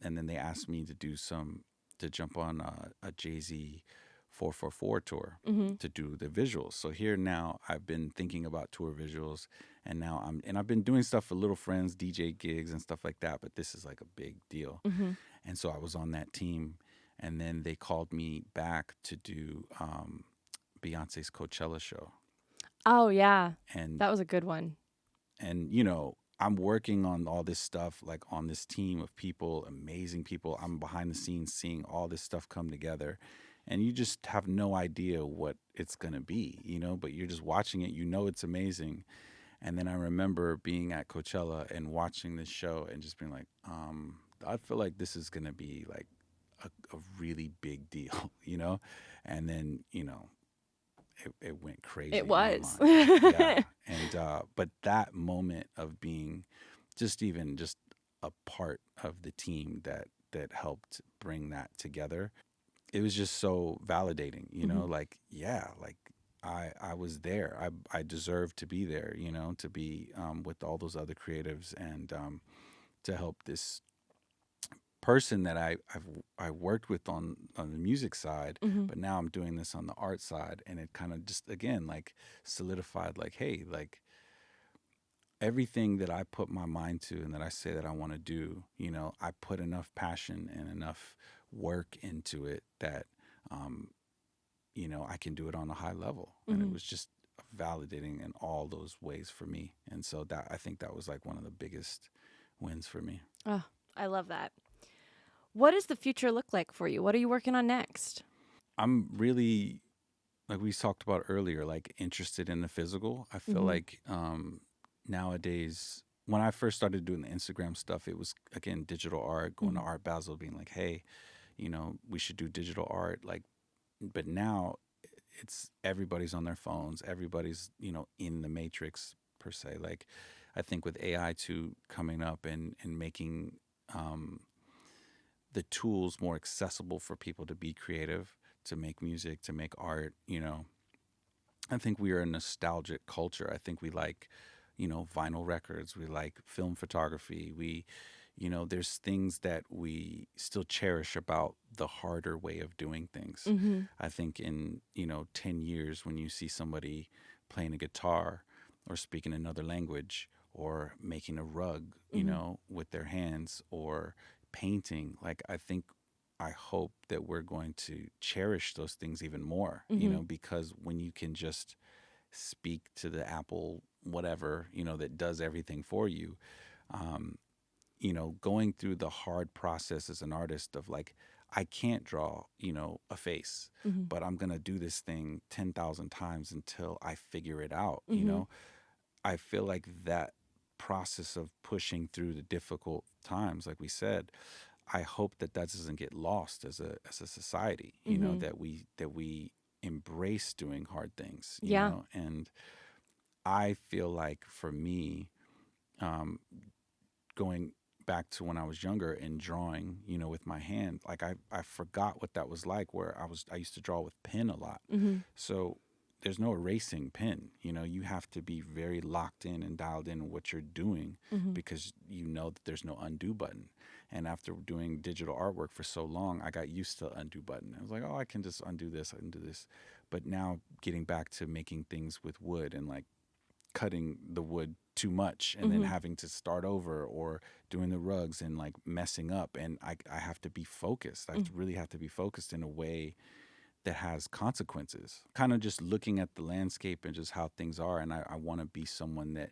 then they asked me to jump on a Jay-Z 444 tour
Mm-hmm.
to do the visuals. So here now I've been thinking about tour visuals, and now I've been doing stuff for little friends, DJ gigs and stuff like that. But this is like a big deal,
Mm-hmm.
and so I was on that team, and then they called me back to do Beyonce's Coachella show.
Oh, yeah.
And
That was a good one.
you know, I'm working on all this stuff, like on this team of people, amazing people. I'm behind the scenes seeing all this stuff come together, and you just have no idea what it's going to be, you know, but you're just watching it, you know, it's amazing. And then I remember being at Coachella and watching this show and just being like, I feel like this is going to be like a really big deal, you know? And then, you know, it went crazy
It
in my
was.
mind. Yeah. And but that moment of being even just a part of the team that helped bring that together, it was just so validating, you know,
Mhm.
like, yeah, like I was there. I deserved to be there, you know, to be with all those other creatives, and to help this person that I worked with on the music side,
Mhm.
but now I'm doing this on the art side, and it kind of just again like solidified, like, hey, like everything that I put my mind to and that I say that I want to do, you know, I put enough passion and enough work into it that um, you know, I can do it on a high level. And it
Mhm.
was just validating in all those ways for me. And so that I think that was like one of the biggest wins for me.
Oh, I love that. What does the future look like for you? What are you working on next?
I'm really, like we talked about earlier, like interested in the physical. I feel
Mhm.
like nowadays, when I first started doing the Instagram stuff, it was again digital art, going to
Mhm.
Art Basel, being like, hey, you know, we should do digital art. Like, but now it's everybody's on their phones, everybody's, you know, in the matrix per se. Like, I think with AI too coming up and making um, the tools more accessible for people to be creative, to make music, to make art, you know, I think we are a nostalgic culture. I think we like, you know, vinyl records. We like film photography. We, you know, there's things that we still cherish about the harder way of doing things.
Mhm.
I think in, you know, 10 years when you see somebody playing a guitar or speaking another language or making a rug, you
Mhm.
know, with their hands or painting, like I hope that we're going to cherish those things even more, you
Mhm.
know, because when you can just speak to the Apple, whatever, you know, that does everything for you, um, you know, going through the hard process as an artist of like, I can't draw, you know, a face,
Mhm.
but I'm going to do this thing 10,000 times until I figure it out, you
Mhm.
know? I feel like that process of pushing through the difficult times, like we said, I hope that that doesn't get lost as a society, you know,
Mhm.
that we embrace doing hard things, you
Yeah.
know, and I feel like for me, um, going back to when I was younger and drawing, you know, with my hand, like I forgot what that was like where I used to draw with pen a lot.
Mhm.
So there's no erasing pen, you know, you have to be very locked in and dialed in what you're doing
Mhm.
because you know that there's no undo button. And after doing digital artwork for so long, I got used to undo button. I was like, oh, I can just undo this, I can do this. But now getting back to making things with wood and like cutting the wood too much and then
Mhm.
having to start over or doing the rugs and like messing up, and I have to be focused. I have
Mm.
to really have to be focused in a way that has consequences, kind of just looking at the landscape and just how things are. And I want to be someone that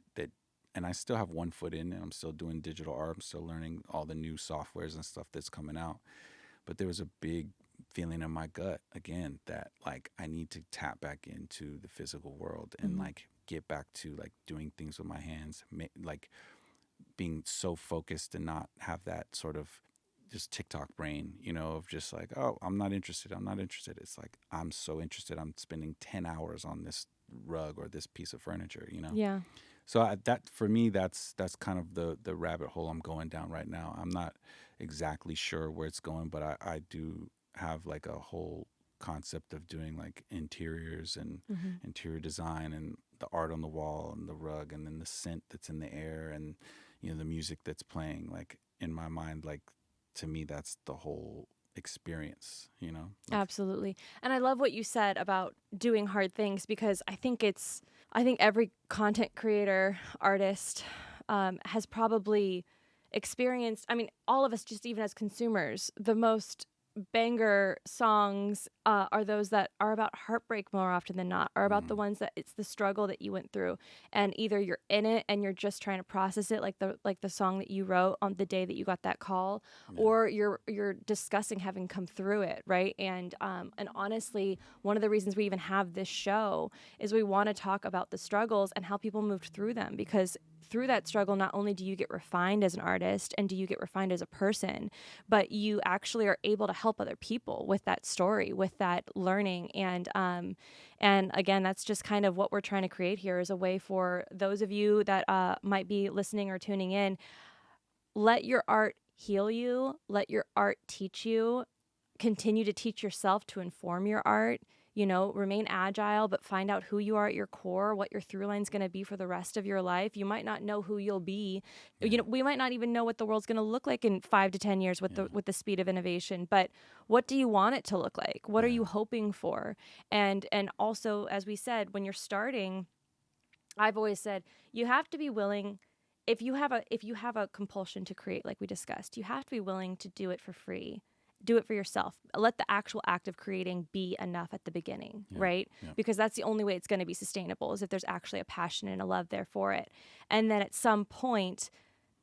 and I still have one foot in it. I'm still doing digital art, I'm still learning all the new softwares and stuff that's coming out, but there was a big feeling in my gut again that like I need to tap back into the physical world and
Mhm.
like get back to like doing things with my hands, like being so focused and not have that sort of just TikTok brain, you know, of just like, oh, I'm not interested. I'm not interested. It's like, I'm so interested. I'm spending 10 hours on this rug or this piece of furniture, you know?
Yeah.
So that for me, that's kind of the rabbit hole I'm going down right now. I'm not exactly sure where it's going, but I do have like a whole concept of doing like interiors and
Mhm.
interior design and the art on the wall and the rug and then the scent that's in the air and you know the music that's playing. Like in my mind, like to me, that's the whole experience. You know, like
Absolutely. And I love what you said about doing hard things because I think every content creator, artist has probably experienced, I mean, all of us, just even as consumers, the most banger songs are those that are about heartbreak more often than not, are about the
Mm,
ones that it's the struggle that you went through, and either you're in it and you're just trying to process it, like the song that you wrote on the day that you got that call,
yeah.
or you're discussing having come through it, right? And honestly, one of the reasons we even have this show is we want to talk about the struggles and how people moved through them, because through that struggle, not only do you get refined as an artist and do you get refined as a person, but you actually are able to help other people with that story, with that learning. And again, that's just kind of what we're trying to create here, is a way for those of you that might be listening or tuning in. Let your art heal you, let your art teach you, continue to teach yourself to inform your art. Remain agile, but find out who you are at your core, what your through line is going to be for the rest of your life. You might not know who you'll be.
Yeah.
We might not even know what the world's going to look like in 5 to 10 years with
Yeah.
the speed of innovation. But what do you want it to look like? What are
Yeah.
you hoping for? And also, as we said, when you're starting, I've always said you have to be willing. If you have a compulsion to create, like we discussed, you have to be willing to do it for free. Do it for yourself. Let the actual act of creating be enough at the beginning,
Yeah.
right?
Yeah.
Because that's the only way it's going to be sustainable, is if there's actually a passion and a love there for it. And then at some point,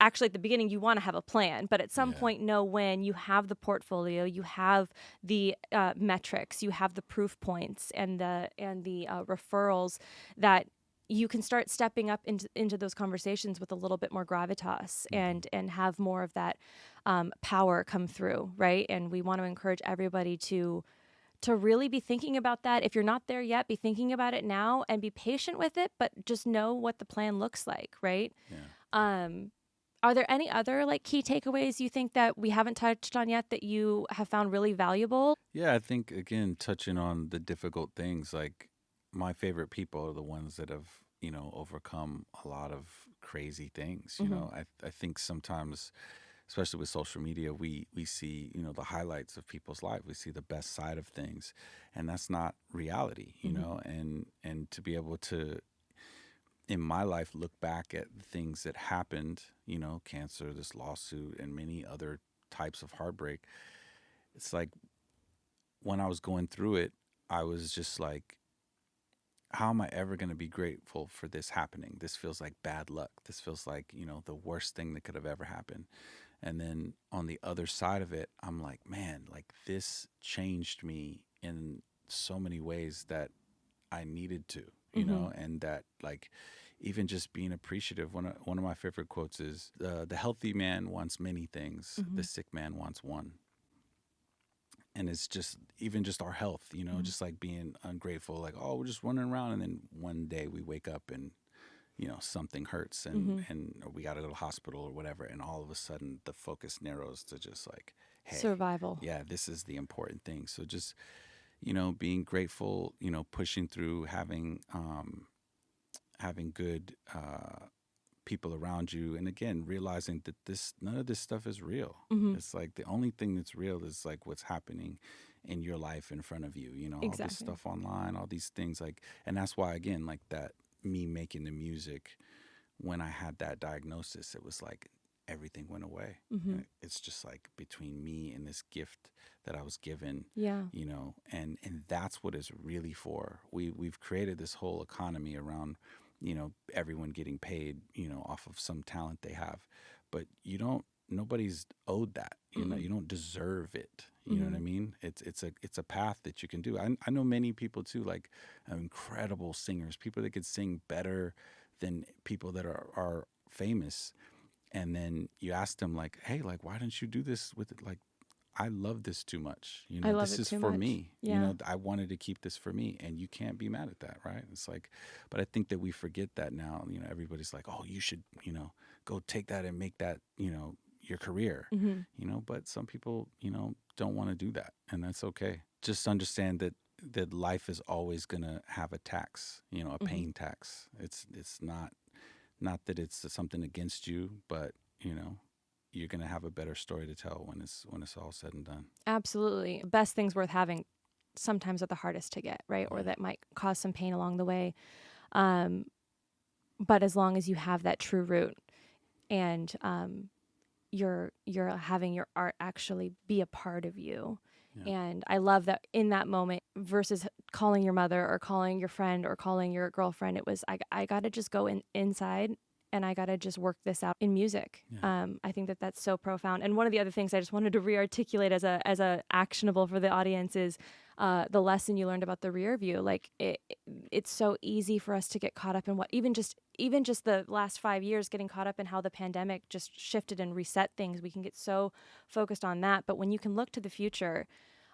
actually at the beginning you want to have a plan, but at some
Yeah.
point know when you have the portfolio, you have the metrics, you have the proof points and the referrals, that you can start stepping up into those conversations with a little bit more gravitas,
Mhm.
and have more of that power come through, right? And we want to encourage everybody to really be thinking about that. If you're not there yet, be thinking about it now and be patient with it, but just know what the plan looks like, right?
Yeah.
Um, are there any other like key takeaways you think that we haven't touched on yet that you have found really valuable?
Yeah, I think again touching on the difficult things, like my favorite people are the ones that have, overcome a lot of crazy things.
Hmm.
I think sometimes, especially with social media, we see, the highlights of people's life. We see the best side of things, and that's not reality,
Hmm.
and to be able to, in my life, look back at the things that happened, cancer, this lawsuit, and many other types of heartbreak. It's like when I was going through it, I was just like, how am I ever going to be grateful for this happening? This feels like bad luck. This feels like, the worst thing that could have ever happened. And then on the other side of it, I'm like, man, like this changed me in so many ways that I needed to,
Hmm.
and that like even just being appreciative. One of my favorite quotes is, the healthy man wants many things, the
Hmm.
sick man wants one. And it's just even just our health,
Hmm.
just like being ungrateful, like, oh, we're just running around, and then one day we wake up and something hurts, and
Hmm.
we got to go to the hospital or whatever, and all of a sudden the focus narrows to just like, hey,
Survival.
yeah, this is the important thing. So just being grateful, pushing through, having good people around you, and again realizing that this none of this stuff is real.
Hmm.
It's like the only thing that's real is like what's happening in your life in front of you, all this
Exactly.
stuff online, all these things, like, and that's why again, like that, me making the music, when I had that diagnosis, it was like everything went away.
Hmm.
It's just like between me and this gift that I was given,
Yeah.
and that's what it's really for. We've created this whole economy around, everyone getting paid, off of some talent they have, but nobody's owed that.
Mm-mm.
You don't deserve it. You know what I
Hmm.
mean? It's a path that you can do. I know many people too, like incredible singers, people that could sing better than people that are famous. And then you ask them like, hey, like, why didn't you do this with it? Like, I love this too much.
I love
This
it
is
too
for
much.
me.
Yeah.
I wanted to keep this for me, and you can't be mad at that, right? It's like, but I think that we forget that now. Everybody's like, oh, you should, go take that and make that, your career,
Hmm.
but some people, don't want to do that, and that's okay. Just understand that life is always going to have a tax, a
Hmm.
pain tax. It's not that it's something against you, but, you're going to have a better story to tell when it's all said and done.
Absolutely. Best things worth having sometimes are the hardest to get, right? Or
Yeah.
that might cause some pain along the way. Um, but as long as you have that true root, and you're having your art actually be a part of you,
Yeah.
And I love that in that moment versus calling your mother or calling your friend or calling your girlfriend, it was, I got to just go inside and I got to just work this out in music.
Yeah.
I think that that's so profound. And one of the other things I just wanted to re-articulate as a actionable for the audience is the lesson you learned about the rear view. Like it's so easy for us to get caught up in what even just the last 5 years, getting caught up in how the pandemic just shifted and reset things. We can get so focused on that. But when you can look to the future,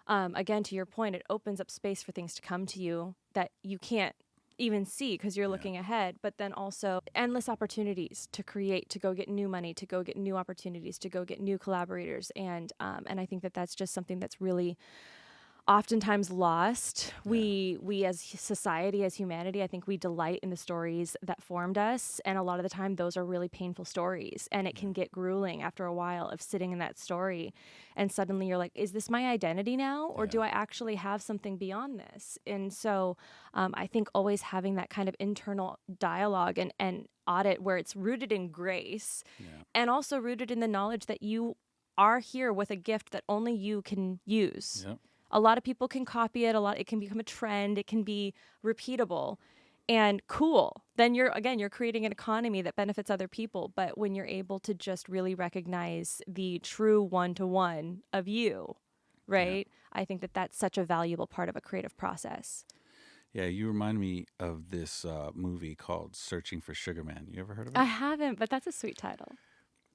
again, to your point, it opens up space for things to come to you that you can't even see because you're
Yeah.
looking ahead, but then also endless opportunities to create, to go get new money, to go get new opportunities, to go get new collaborators. And I think that that's just something that's really oftentimes lost.
Yeah.
We as society, as humanity, I think we delight in the stories that formed us, and a lot of the time those are really painful stories, and it can get grueling after a while of sitting in that story, and suddenly you're like, is this my identity now, or do
Yeah.
I actually have something beyond this? And so I think always having that kind of internal dialogue and audit where it's rooted in grace
Yeah.
and also rooted in the knowledge that you are here with a gift that only you can use.
Yep.
A lot of people can copy it. It can become a trend. It can be repeatable and cool. Then you're creating an economy that benefits other people. But when you're able to just really recognize the true one-to-one of you,
Yeah.
right? I think that that's such a valuable part of a creative process.
Yeah. You remind me of this movie called Searching for Sugar Man. You ever heard of
I
it?
haven't, but that's a sweet title.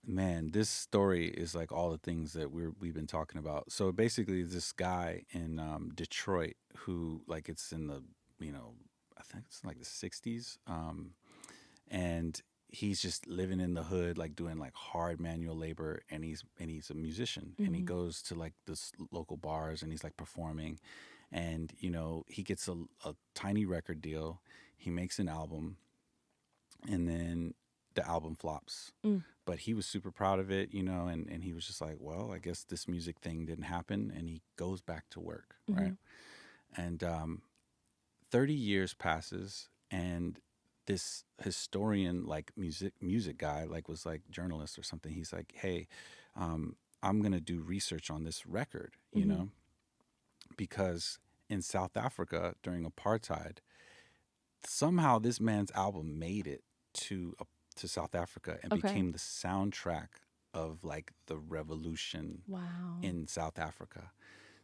Man, this story is like all the things that we've been talking about. So basically, this guy in Detroit who, like, it's in the, I think it's like the '60s, and he's just living in the hood, like doing like hard manual labor, and he's a musician, and he
Mm-hmm.
goes to like this local bars, and he's like performing, and he gets a tiny record deal, he makes an album, and then the album flops.
Mm.
But he was super proud of it, and he was just like, well, I guess this music thing didn't happen. And he goes back to work,
Mm-hmm.
right? And 30 years passes, and this historian, like music guy, like was like journalist or something. He's like, hey, I'm going to do research on this record,
Mm-hmm.
because in South Africa during apartheid, somehow this man's album made it to South Africa and
Okay.
became the soundtrack of like the revolution
Wow.
in South Africa,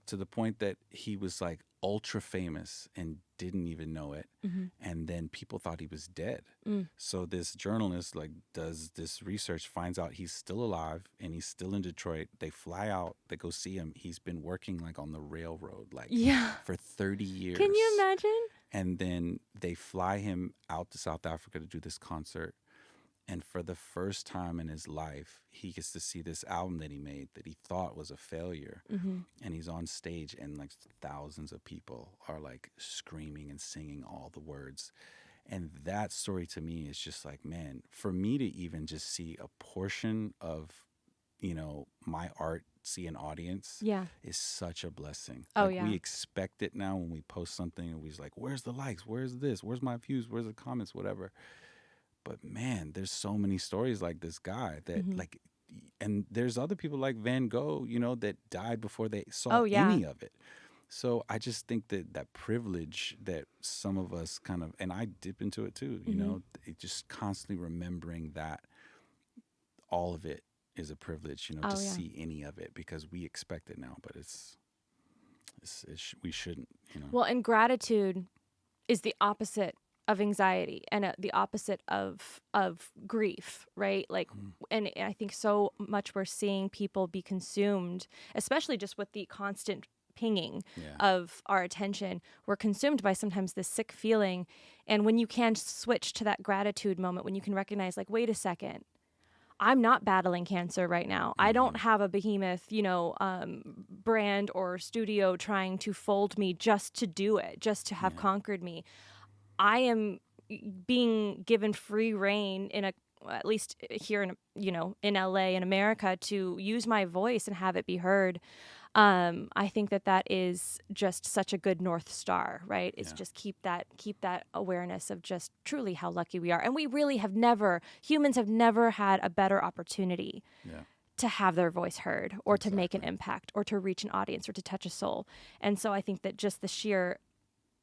to the point that he was like ultra famous and didn't even know it.
Mm-hmm.
And then people thought he was dead.
Mm.
So this journalist like does this research, finds out he's still alive and he's still in Detroit. They fly out, they go see him. He's been working like on the railroad like
Yeah.
for 30 years.
Can you imagine?
And then they fly him out to South Africa to do this concert. And for the first time in his life, he gets to see this album that he made that he thought was a failure.
Mm-hmm.
And he's on stage, and like thousands of people are like screaming and singing all the words. And that story to me is just like, man, for me to even just see a portion of, my art, see an audience,
Yeah.
is such a blessing.
Oh,
Like,
yeah.
we expect it now when we post something, and we're like, where's the likes? Where's this? Where's my views? Where's the comments? Whatever. But man, there's so many stories like this guy that
Mm-hmm.
like, and there's other people like Van Gogh, that died before they saw
Oh, yeah.
any of it. So I just think that privilege that some of us kind of, and I dip into it too,
Mm-hmm.
it just constantly remembering that all of it is a privilege, to
Oh, yeah.
see any of it, because we expect it now, but we shouldn't,
Well, and gratitude is the opposite of anxiety and the opposite of grief, right? Like,
Mm.
and I think so much we're seeing people be consumed, especially just with the constant pinging
Yeah.
of our attention. We're consumed by sometimes this sick feeling, and when you can switch to that gratitude moment, when you can recognize, like, wait a second, I'm not battling cancer right now. I don't
Mhm.
have a behemoth, brand or studio trying to fold me just to do it, just to have
Yeah.
conquered me. I am being given free reign at least here in, in LA in America, to use my voice and have it be heard. I think that is just such a good North Star, right? It's
Yeah.
just keep that awareness of just truly how lucky we are. And we really humans have never had a better opportunity
Yeah.
to have their voice heard or to make an
Exactly.
impact or to reach an audience or to touch a soul. And so I think that just the sheer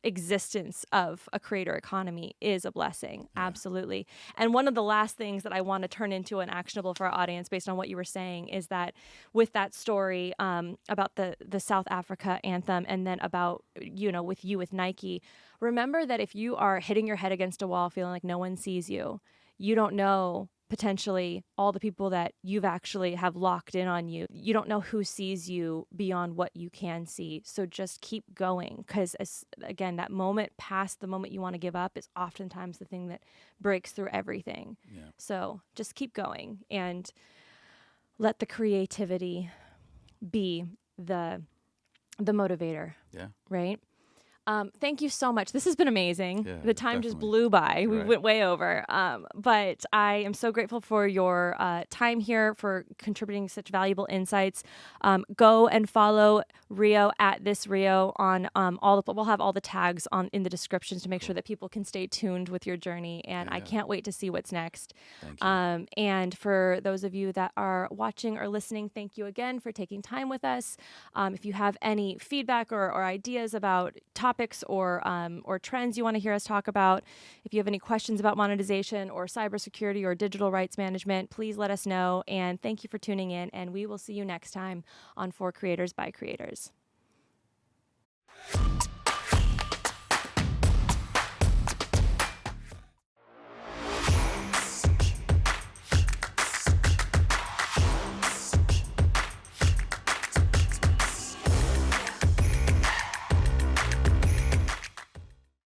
existence of a creator economy is a blessing.
Yeah.
Absolutely. And one of the last things that I want to turn into an actionable for our audience based on what you were saying is that with that story about the South Africa anthem and then about, with Nike, remember that if you are hitting your head against a wall feeling like no one sees you, you don't know potentially all the people that you've actually have locked in on you. You don't know who sees you beyond what you can see. So just keep going, because again, that moment past the moment you want to give up is oftentimes the thing that breaks through everything.
Yeah.
So just keep going and let the creativity be the motivator.
Yeah.
Right? Thank you so much. This has been amazing.
Yeah,
The time just
definitely.
blew by. We
Right.
went way over. But I am so grateful for your time here, for contributing such valuable insights. Go and follow Rio at this Rio on we'll have all the tags in the descriptions to make sure that people can stay tuned with your journey. And I
Yeah.
can't wait to see what's next.
Thank you.
And for those of you that are watching or listening, thank you again for taking time with us. If you have any feedback or ideas about topics or trends you want to hear us talk about, if you have any questions about monetization or cybersecurity or digital rights management, please let us know. And thank you for tuning in. And we will see you next time on For Creators by Creators.